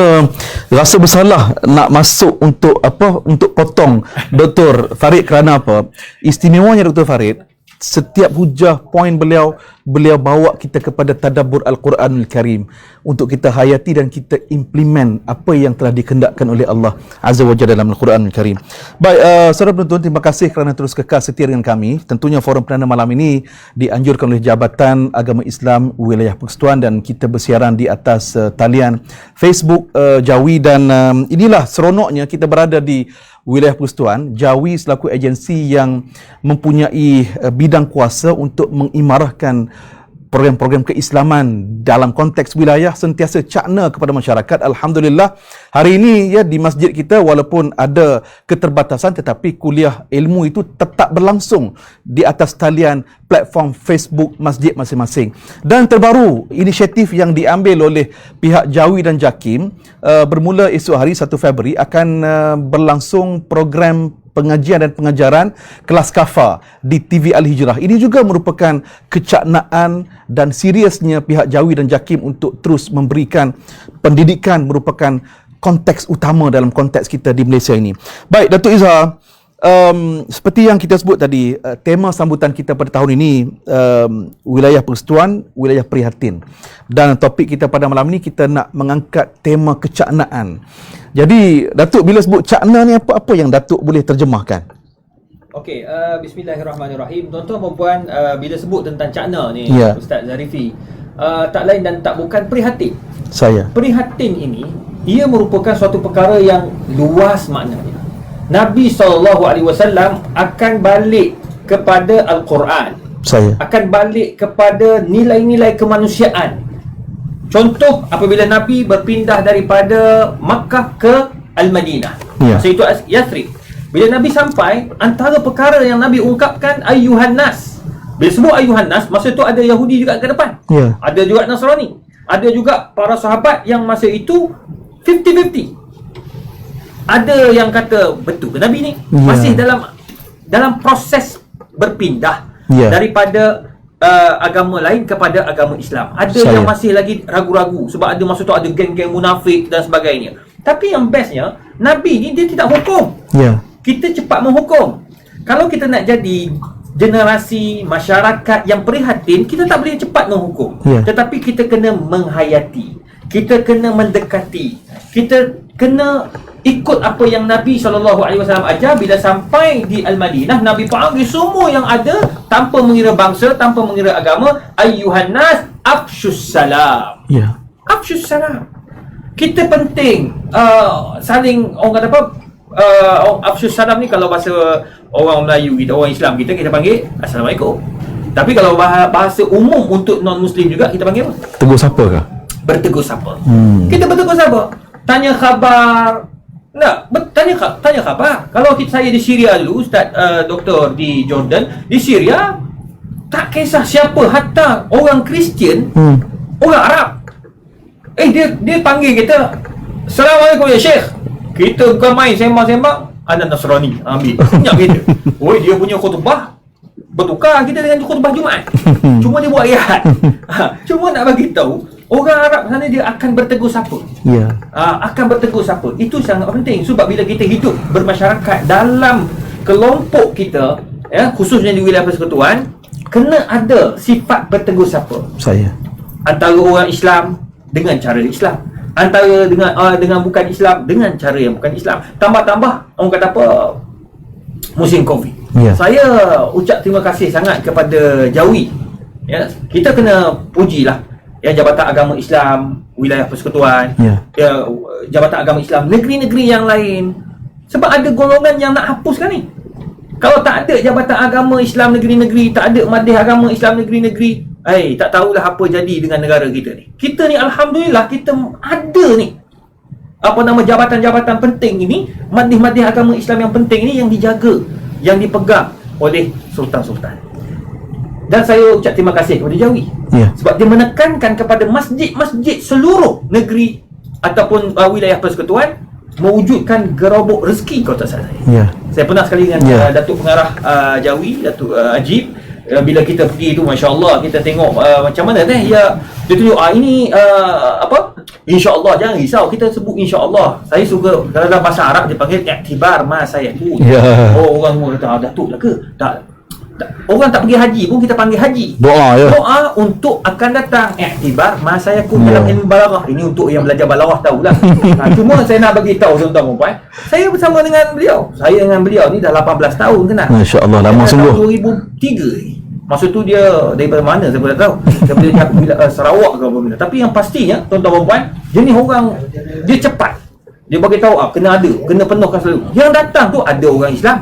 rasa bersalah nak masuk untuk untuk potong Dr. Farid kerana apa? Istimewanya Dr. Farid, setiap hujah poin beliau bawa kita kepada tadabbur Al-Quranul Karim untuk kita hayati dan kita implement apa yang telah dikehendakkan oleh Allah Azza wa Jalla dalam Al-Quranul Karim. Baik, saudara penonton, terima kasih kerana terus kekal setia dengan kami. Tentunya forum perdana malam ini dianjurkan oleh Jabatan Agama Islam Wilayah Persekutuan dan kita bersiaran di atas talian Facebook Jawi, dan inilah seronoknya kita berada di Wilayah Persekutuan. Jawi selaku agensi yang mempunyai bidang kuasa untuk mengimarahkan program-program keislaman dalam konteks wilayah, sentiasa cakna kepada masyarakat. Alhamdulillah, hari ini ya di masjid kita walaupun ada keterbatasan, tetapi kuliah ilmu itu tetap berlangsung di atas talian platform Facebook masjid masing-masing. Dan terbaru, inisiatif yang diambil oleh pihak Jawi dan Jakim, bermula esok hari 1 Februari akan berlangsung program pengajian dan pengajaran kelas kafa di TV Al-Hijrah. Ini juga merupakan kecaknaan dan seriusnya pihak Jawi dan Jakim untuk terus memberikan pendidikan, merupakan konteks utama dalam konteks kita di Malaysia ini. Baik, Datuk Izhar, seperti yang kita sebut tadi, tema sambutan kita pada tahun ini wilayah persekutuan, wilayah prihatin. Dan topik kita pada malam ini kita nak mengangkat tema kecaknaan. Jadi, Datuk bila sebut cakna ni apa yang Datuk boleh terjemahkan? Okey, bismillahirrahmanirrahim. Tuan-tuan dan puan, bila sebut tentang cakna ni, Ya. Ustaz Zarifi, tak lain dan tak bukan prihatin. Saya. Prihatin ini, ia merupakan suatu perkara yang luas maknanya. Nabi SAW akan balik kepada Al-Quran, Saya. akan balik kepada nilai-nilai kemanusiaan. Contoh, apabila Nabi berpindah daripada Makkah ke Al-Madinah, Ya. masa itu Yathrib. Bila Nabi sampai, antara perkara yang Nabi ungkapkan, Ayyuhan Nas. Bila sebut Ayyuhan Nas, masa itu ada Yahudi juga ke depan, Ya. ada juga Nasrani, ada juga para sahabat yang masa itu 50-50. Ada yang kata betul ke Nabi ni? Ya. Masih dalam proses berpindah Ya. daripada agama lain kepada agama Islam. Ada Saya. yang masih lagi ragu-ragu sebab ada masa tu ada geng-geng munafik dan sebagainya. Tapi yang bestnya, Nabi ni dia tidak hukum. Ya. Kita cepat menghukum. Kalau kita nak jadi generasi masyarakat yang prihatin, kita tak boleh cepat menghukum. Ya. Tetapi kita kena menghayati, kita kena mendekati, kita kena ikut apa yang Nabi SAW ajar. Bila sampai di Al-Madinah, Nabi panggil semua yang ada tanpa mengira bangsa, tanpa mengira agama. Ayyuhan nas, afshus salam. Ya. Afshus salam. Kita penting saling, orang kata apa, afshus salam ni kalau bahasa orang Melayu kita, orang Islam kita panggil Assalamualaikum. Tapi kalau bahasa umum untuk non-Muslim juga, kita panggil apa? Tegur siapa kah? Bertegur sapa. Kita bertegur sapa? Tanya khabar. Tanya khabar. Kalau saya di Syria dulu, Ustaz Doktor di Jordan, di Syria tak kisah siapa, hatta orang Kristian, orang Arab. Dia panggil kita, Assalamualaikum ya Syekh. Kita bukan main sembang-sembang, ada Nasrani ambil. Punya kita. Dia punya khutbah bertukar kita dengan khutbah Jumaat. Cuma dia buat ayat. Cuma nak bagi tahu, orang Arab sana dia akan bertegur sapa. Ya. Akan bertegur sapa. Itu sangat penting sebab bila kita hidup bermasyarakat dalam kelompok kita, khususnya di wilayah persekutuan, kena ada sifat bertegur sapa. Saya. Antara orang Islam dengan cara Islam, antara dengan bukan Islam dengan cara yang bukan Islam. Tambah-tambah orang kata apa, musim Covid. Ya. Saya ucap terima kasih sangat kepada Jawi. Ya, kita kena pujilah ya Jabatan Agama Islam Wilayah Persekutuan, ya, Jabatan Agama Islam negeri-negeri yang lain. Sebab ada golongan yang nak hapuskan ni. Kalau tak ada Jabatan Agama Islam negeri-negeri, tak ada Majlis Agama Islam negeri-negeri, tak tahulah apa jadi dengan negara kita ni. Kita ni alhamdulillah kita ada ni apa nama jabatan-jabatan penting ini, majlis-majlis agama Islam yang penting ini yang dijaga, yang dipegang oleh sultan-sultan. Dan saya ucap terima kasih kepada Jawi, sebab dia menekankan kepada masjid-masjid seluruh negeri ataupun wilayah persekutuan mewujudkan gerobok rezeki, kalau tak salah saya. Saya pernah sekali dengan Datuk Pengarah Jawi, Datuk Ajib. Bila kita pergi tu, Masya Allah, kita tengok macam mana dia tunjuk ini apa, InsyaAllah, jangan risau, kita sebut InsyaAllah. Saya suka, dalam bahasa Arab dia panggil iktibar ma saya pun. Orang semua kata, Datuk lah ke? Tak. Orang tak pergi haji pun kita panggil haji. Doa untuk akan datang. Iktibar ma saya pun dalam ilmu balaghah. Ini untuk yang belajar balaghah tahulah. Cuma saya nak bagi tahu tuan-tuan puan, saya bersama dengan beliau. Saya dengan beliau ni dah 18 tahun kenal. Masya-Allah, lama sungguh. 2003 ni. Masa tu dia daripada mana saya pun tak tahu. Daripada Sarawak ke apa benda. Tapi yang pastinya tuan-tuan puan, jenis orang dia cepat. Dia bagi tahu kena ada, kena penuhkan selalu. Yang datang tu ada orang Islam,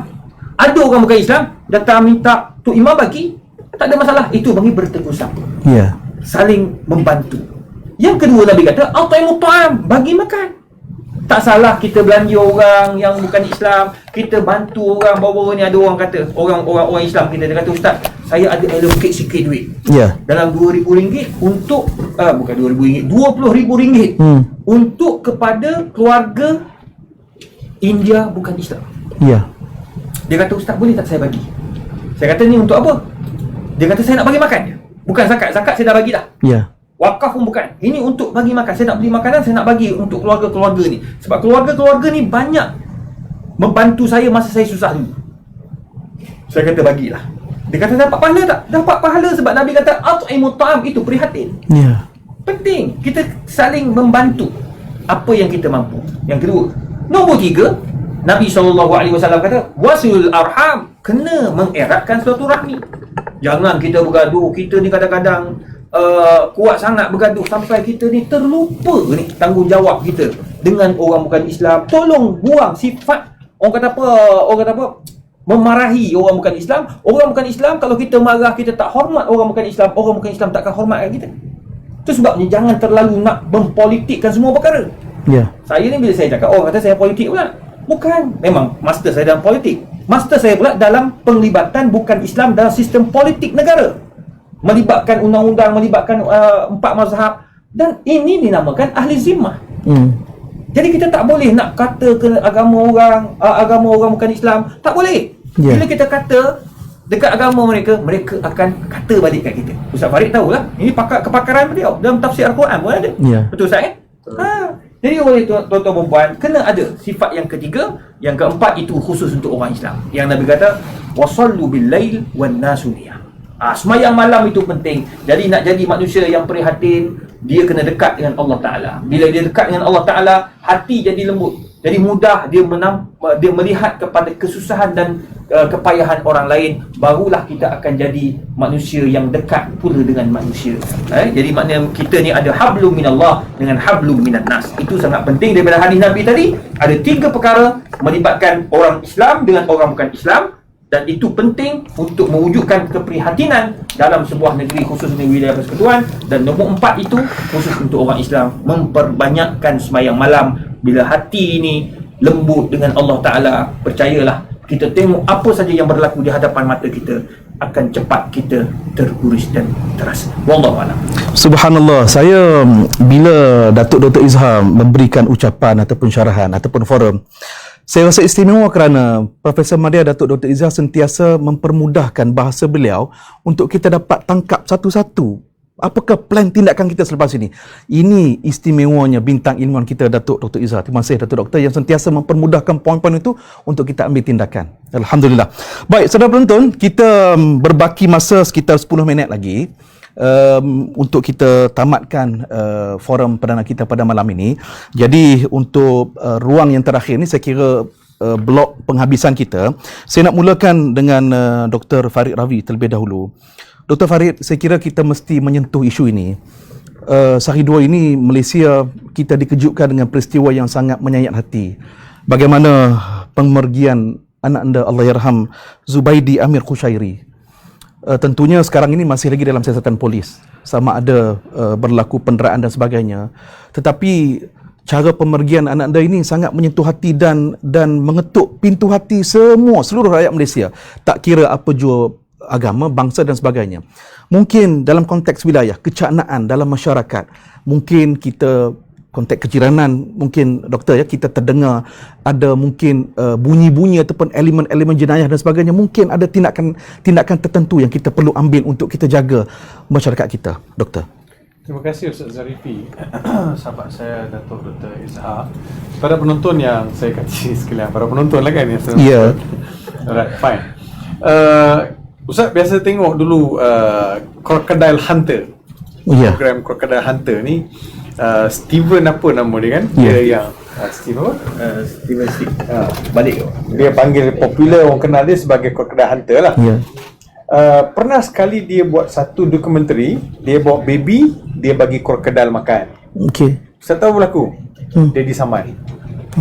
ada orang bukan Islam, datang minta tu imam bagi, tak ada masalah. Itu bagi bertegur sapa. Saling membantu. Yang kedua Nabi kata, at'imu ta'am, bagi makan. Tak salah kita belanja orang yang bukan Islam, kita bantu orang. Baru-baru ni ada orang kata, orang Islam kita, dia kata, Ustaz, saya ada allocate sikit duit. Dalam RM2,000 untuk bukan RM2,000, RM20,000 untuk kepada keluarga India bukan Islam. Dia kata, Ustaz, boleh tak saya bagi? Saya kata, ni untuk apa? Dia kata, saya nak bagi makan. Bukan zakat. Zakat saya dah bagi dah. Wakaf pun bukan. Ini untuk bagi makan. Saya nak beli makanan, saya nak bagi untuk keluarga-keluarga ni. Sebab keluarga-keluarga ni banyak membantu saya masa saya susah dulu. Saya kata, bagilah. Dia kata, dapat pahala tak? Dapat pahala sebab Nabi kata, at'imu ta'am, itu prihatin. Penting. Kita saling membantu apa yang kita mampu. Yang kedua. Nombor 3, Nabi SAW kata, wasilul arham, kena mengeratkan silaturahmi. Jangan kita bergaduh. Kita ni kadang-kadang kuat sangat bergaduh sampai kita ni terlupa ni tanggungjawab kita dengan orang bukan Islam. Tolong buang sifat orang kata apa, memarahi orang bukan Islam. Orang bukan Islam, kalau kita marah, kita tak hormat orang bukan Islam, orang bukan Islam takkan hormatkan kita. Itu sebabnya jangan terlalu nak mempolitikkan semua perkara. Saya ni bila saya cakap, orang kata saya politik pula. Bukan, memang master saya dalam politik. Master saya pula dalam penglibatan bukan Islam dalam sistem politik negara. Melibatkan undang-undang, melibatkan 4 mazhab. Dan ini dinamakan ahli zimmah. Jadi kita tak boleh nak kata ke agama orang bukan Islam. Tak boleh. Bila kita kata dekat agama mereka, mereka akan kata balik kat kita. Ustaz Farid tahulah, ini kepakaran beliau dalam tafsir Al-Quran pun ada. Betul Ustaz Jadi oleh tuan-tuan dan puan, kena ada sifat yang ketiga. Yang keempat itu khusus untuk orang Islam. Yang Nabi kata, wasallu bil lail wan nasu niyam. Semayang malam itu penting. Jadi nak jadi manusia yang prihatin, dia kena dekat dengan Allah Ta'ala. Bila dia dekat dengan Allah Ta'ala, hati jadi lembut. Jadi mudah dia melihat kepada kesusahan dan kepayahan orang lain. Barulah kita akan jadi manusia yang dekat pula dengan manusia. Jadi maknanya kita ni ada hablum minallah dengan hablum minan nas. Itu sangat penting daripada hadis Nabi tadi. Ada 3 perkara melibatkan orang Islam dengan orang bukan Islam. Dan itu penting untuk mewujudkan keprihatinan dalam sebuah negeri, khusus di wilayah persekutuan. Dan nombor 4 itu khusus untuk orang Islam, memperbanyakkan sembahyang malam. Bila hati ini lembut dengan Allah Ta'ala, percayalah, kita tengok apa saja yang berlaku di hadapan mata kita akan cepat kita terurus dan terasa. Wallahualam. Subhanallah, saya bila Datuk Dr. Izhar memberikan ucapan ataupun syarahan ataupun forum, saya rasa istimewa kerana Profesor Madya Datuk Dr. Izhar sentiasa mempermudahkan bahasa beliau untuk kita dapat tangkap satu-satu Apakah plan tindakan kita selepas ini? Ini istimewanya bintang ilmuwan kita, Datuk Dr. Izzah. Terima kasih Datuk Doktor yang sentiasa mempermudahkan poin-poin itu untuk kita ambil tindakan. Alhamdulillah. Baik, saudara penonton, kita berbaki masa sekitar 10 minit lagi untuk kita tamatkan forum perdana kita pada malam ini. Jadi untuk ruang yang terakhir ni saya kira blok penghabisan kita, saya nak mulakan dengan Dr. Farid Ravi terlebih dahulu. Dr. Farid, saya kira kita mesti menyentuh isu ini. Sehari dua ini Malaysia kita dikejutkan dengan peristiwa yang sangat menyayat hati. Bagaimana pemergian anak anda Allahyarham Zubaidi Amir Khushairi. Tentunya sekarang ini masih lagi dalam siasatan polis, sama ada berlaku penderaan dan sebagainya. Tetapi cara pemergian anak anda ini sangat menyentuh hati dan mengetuk pintu hati seluruh rakyat Malaysia. Tak kira apa jua agama, bangsa dan sebagainya. Mungkin dalam konteks wilayah, kecaknaan dalam masyarakat, mungkin kita konteks kejiranan, mungkin doktor ya, kita terdengar ada mungkin bunyi-bunyi ataupun elemen-elemen jenayah dan sebagainya. Mungkin ada tindakan tertentu yang kita perlu ambil untuk kita jaga masyarakat kita, doktor. Terima kasih Ustaz Zarifi, sahabat saya Datuk Dr. Izzah. Para penonton yang saya kasih sekalian, para penonton lah kan ya? Ya. Alright, fine. Ustaz biasa tengok dulu Crocodile Hunter. Ya. Program Crocodile Hunter ni Steven apa nama dia kan? Ya. Dia yang Steven apa? Steven Stick balik. Dia panggil popular, orang kenal dia sebagai Crocodile Hunter lah. Ya. Pernah sekali dia buat satu dokumentari, dia bawa baby, dia bagi krokodil makan. Okey. Saya tahu berlaku. Dia disaman.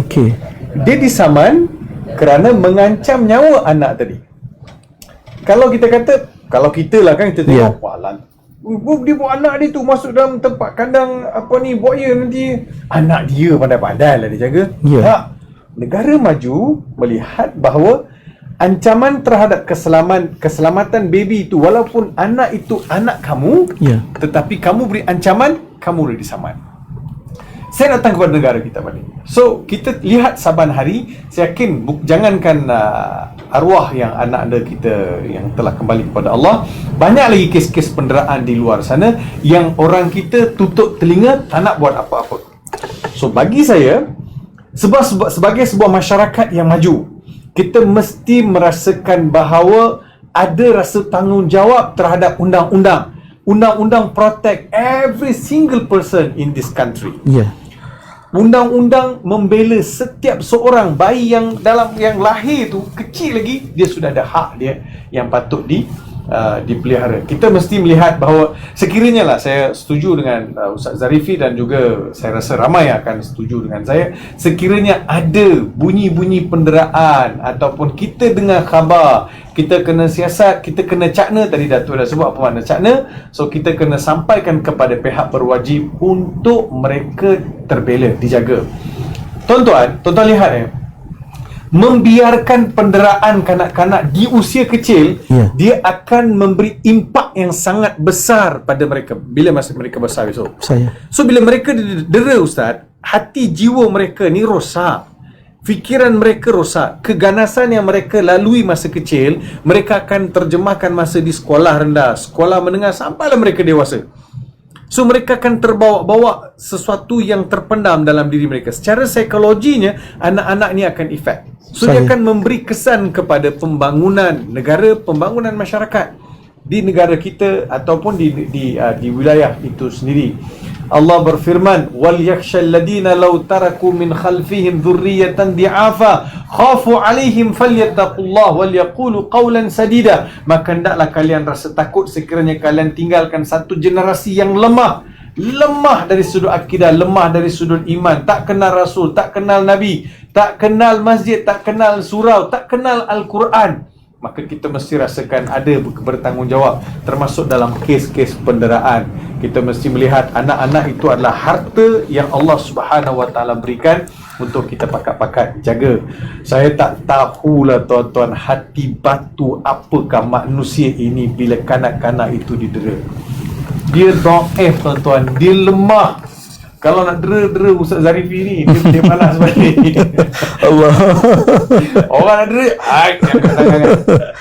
Okey. Dia disaman kerana mengancam nyawa anak tadi. Kalau kita kata, kalau kita lah kan, kita tengok, walan, dia bawa anak dia tu masuk dalam tempat kandang apa ni, buaya nanti. Anak dia pandai-pandai lah dia jaga. Tak. Negara maju melihat bahawa ancaman terhadap keselamatan baby itu, walaupun anak itu anak kamu, tetapi kamu beri ancaman, kamu boleh disaman. Saya datang kepada negara kita balik. So, kita lihat saban hari, saya yakin jangankan arwah yang anak anda kita yang telah kembali kepada Allah, banyak lagi kes-kes penderaan di luar sana yang orang kita tutup telinga, tak nak buat apa-apa. So, bagi saya, sebagai sebuah masyarakat yang maju, kita mesti merasakan bahawa ada rasa tanggungjawab terhadap undang-undang. Undang-undang protect every single person in this country. Undang-undang membela setiap seorang bayi yang lahir tu kecil lagi, dia sudah ada hak dia yang patut dipelihara. Kita mesti melihat bahawa sekiranya lah, saya setuju dengan Ustaz Zarifi dan juga saya rasa ramai yang akan setuju dengan saya, sekiranya ada bunyi-bunyi penderaan ataupun kita dengar khabar, kita kena siasat, kita kena cakna, tadi Datuk dah sebut apa makna cakna, so kita kena sampaikan kepada pihak berwajib untuk mereka terbela, dijaga. Tuan-tuan lihat membiarkan penderaan kanak-kanak di usia kecil, dia akan memberi impak yang sangat besar pada mereka bila masa mereka besar besok. So bila mereka didera, Ustaz, hati jiwa mereka ni rosak, fikiran mereka rosak, keganasan yang mereka lalui masa kecil, mereka akan terjemahkan masa di sekolah rendah, sekolah menengah sampailah mereka dewasa. So mereka akan terbawa-bawa sesuatu yang terpendam dalam diri mereka. Secara psikologinya, anak-anak ni akan efek. So dia akan memberi kesan kepada pembangunan negara, pembangunan masyarakat di negara kita ataupun di wilayah itu sendiri. Allah berfirman, wal yakhshal ladina law taraku min khalfihim dhurriyatan di'afa khafu alaihim falyattaqullah wal yaqulu qawlan sadida. Maka hendaklah kalian rasa takut sekiranya kalian tinggalkan satu generasi yang lemah dari sudut akidah, lemah dari sudut iman, tak kenal Rasul, tak kenal Nabi, tak kenal masjid, tak kenal surau, tak kenal Al-Quran. Maka kita mesti rasakan ada bertanggungjawab, termasuk dalam kes-kes penderaan. Kita mesti melihat anak-anak itu adalah harta yang Allah Subhanahu Wa Taala berikan untuk kita pakat-pakat jaga. Saya tak tahulah tuan-tuan, hati batu apakah manusia ini bila kanak-kanak itu didera. Dia dhaif tuan-tuan, dia lemah. Kalau nak dera Ustaz Zarifi ni, dia malas balik. Allah. Orang nak dera,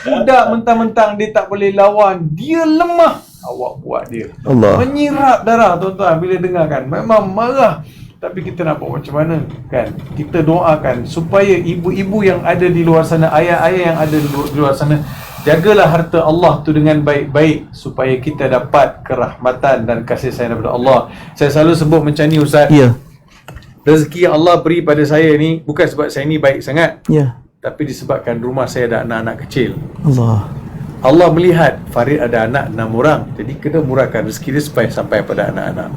budak mentang-mentang dia tak boleh lawan, dia lemah. awak buat dia. Allah. Menyirap darah tuan-tuan bila dengar kan. Memang marah. Tapi kita nak buat macam mana kan? Kita doakan supaya ibu-ibu yang ada di luar sana, ayah-ayah yang ada di luar sana, jagalah harta Allah tu dengan baik-baik supaya kita dapat kerahmatan dan kasih sayang daripada Allah. Saya selalu sebut macam ni Ustaz. Ya. Rezeki yang Allah beri pada saya ni bukan sebab saya ni baik sangat, Ya. tapi disebabkan rumah saya ada anak-anak kecil. Allah. Allah melihat Farid ada anak 6 orang, jadi kena murahkan rezeki dia supaya sampai pada anak-anak.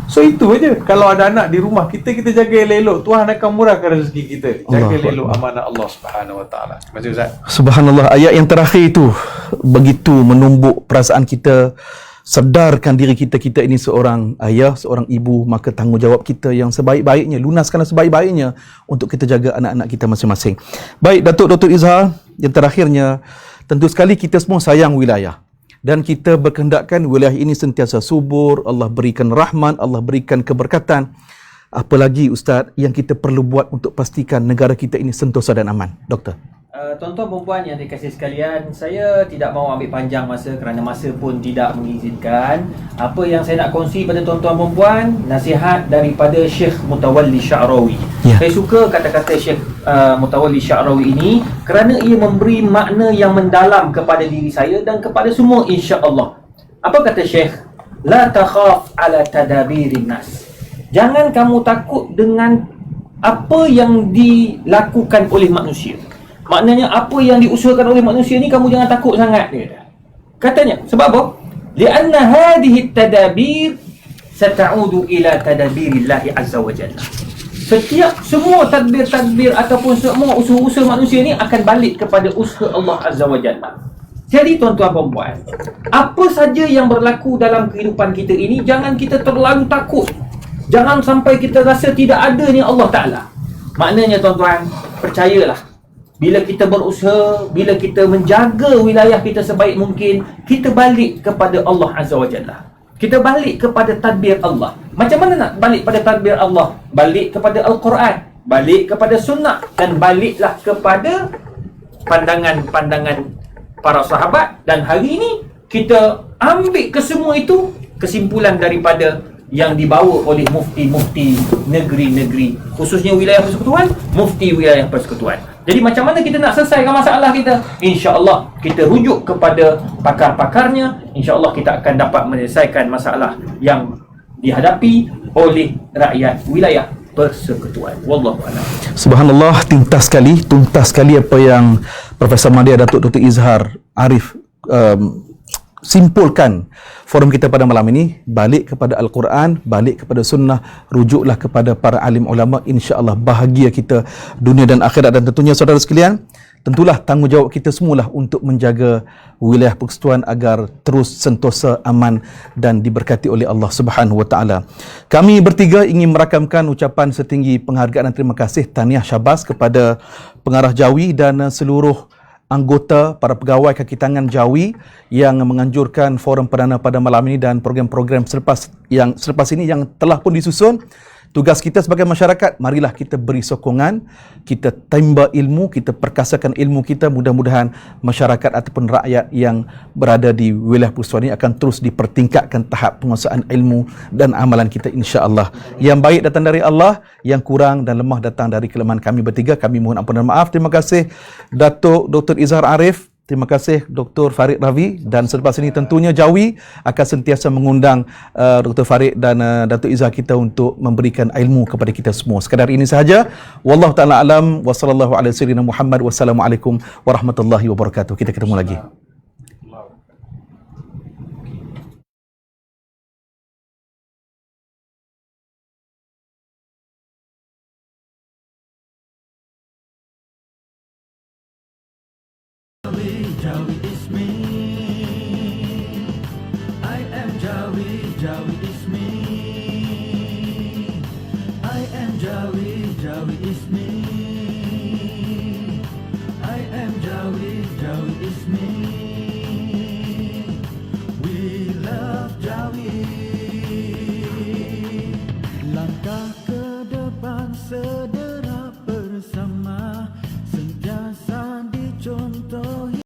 So itu aja. Kalau ada anak di rumah kita jaga elok, Tuhan akan murahkan rezeki kita. Jaga Allah elok amanah Allah Subhanahu Wa Taala. Terima kasih Ustaz. Subhanallah, ayat yang terakhir itu begitu menumbuk perasaan kita. Sedarkan diri kita ini seorang ayah, seorang ibu, maka tanggungjawab kita yang sebaik-baiknya, lunaskanlah sebaik-baiknya untuk kita jaga anak-anak kita masing-masing. Baik, Datuk Dr. Izhar, yang terakhirnya, tentu sekali kita semua sayang wilayah. Dan kita berkehendakkan wilayah ini sentiasa subur, Allah berikan rahmat, Allah berikan keberkatan. Apalagi Ustaz yang kita perlu buat untuk pastikan negara kita ini sentosa dan aman, Doktor? Tuan-tuan perempuan yang dikasihi sekalian, saya tidak mahu ambil panjang masa kerana masa pun tidak mengizinkan. Apa yang saya nak kongsi pada tuan-tuan perempuan, nasihat daripada Syekh Mutawalli Sya'rawi. Ya. Saya suka kata-kata Syekh Mutawalli Sya'rawi ini kerana ia memberi makna yang mendalam kepada diri saya dan kepada semua, insya-Allah. Apa kata Syekh? La takhaf ala tadabirin nas. Jangan kamu takut dengan apa yang dilakukan oleh manusia. Maknanya apa yang diusahakan oleh manusia ni kamu jangan takut sangat, dia. Katanya, sebab apa? Lianna hadhihi tadabir sata'udu ila tadabirillah azza wa jalla. Semua tadbir-tadbir ataupun semua usaha-usaha manusia ni akan balik kepada usaha Allah azza wa jalla. Jadi tuan-tuan perempuan, apa saja yang berlaku dalam kehidupan kita ini, jangan kita terlalu takut. Jangan sampai kita rasa tidak ada ni Allah Ta'ala. Maknanya tuan-tuan, percayalah, bila kita berusaha, bila kita menjaga wilayah kita sebaik mungkin, kita balik kepada Allah Azza wa Jalla. Kita balik kepada tadbir Allah. Macam mana nak balik pada tadbir Allah? Balik kepada Al-Quran, balik kepada sunnah, dan baliklah kepada pandangan-pandangan para sahabat. Dan hari ini kita ambil kesemua itu kesimpulan daripada yang dibawa oleh mufti-mufti negeri-negeri, khususnya wilayah persekutuan, mufti wilayah persekutuan. Jadi macam mana kita nak selesaikan masalah kita? InsyaAllah kita rujuk kepada pakar-pakarnya. InsyaAllah kita akan dapat menyelesaikan masalah yang dihadapi oleh rakyat wilayah persekutuan. Wallahu a'lam. Subhanallah, tuntas sekali apa yang Profesor Madya Datuk Dr. Izhar Arif simpulkan forum kita pada malam ini. Balik kepada Al-Quran, balik kepada sunnah, rujuklah kepada para alim ulama, insya-Allah bahagia kita dunia dan akhirat. Dan tentunya saudara sekalian, tentulah tanggungjawab kita semualah untuk menjaga wilayah persekutuan agar terus sentosa, aman dan diberkati oleh Allah Subhanahu wa taala. Kami bertiga ingin merakamkan ucapan setinggi penghargaan dan terima kasih, tahniah syabas kepada pengarah Jawi dan seluruh anggota, para pegawai kaki tangan Jawi yang menganjurkan forum perdana pada malam ini dan program-program selepas ini yang telah pun disusun. Tugas kita sebagai masyarakat, marilah kita beri sokongan, kita timba ilmu, kita perkasakan ilmu kita. Mudah-mudahan masyarakat ataupun rakyat yang berada di wilayah persekutuan ini akan terus dipertingkatkan tahap penguasaan ilmu dan amalan kita, insya-Allah. Yang baik datang dari Allah, yang kurang dan lemah datang dari kelemahan kami bertiga. Kami mohon ampun dan maaf. Terima kasih Datuk Dr. Izhar Arif. Terima kasih Dr. Farid Ravi, dan selepas ini tentunya Jawi akan sentiasa mengundang Dr. Farid dan Datuk Izhar kita untuk memberikan ilmu kepada kita semua. Sekadar ini sahaja. Wallahu taala alam wa sallallahu ala sayyidina Muhammad. Wassalamualaikum warahmatullahi wabarakatuh. Kita ketemu lagi.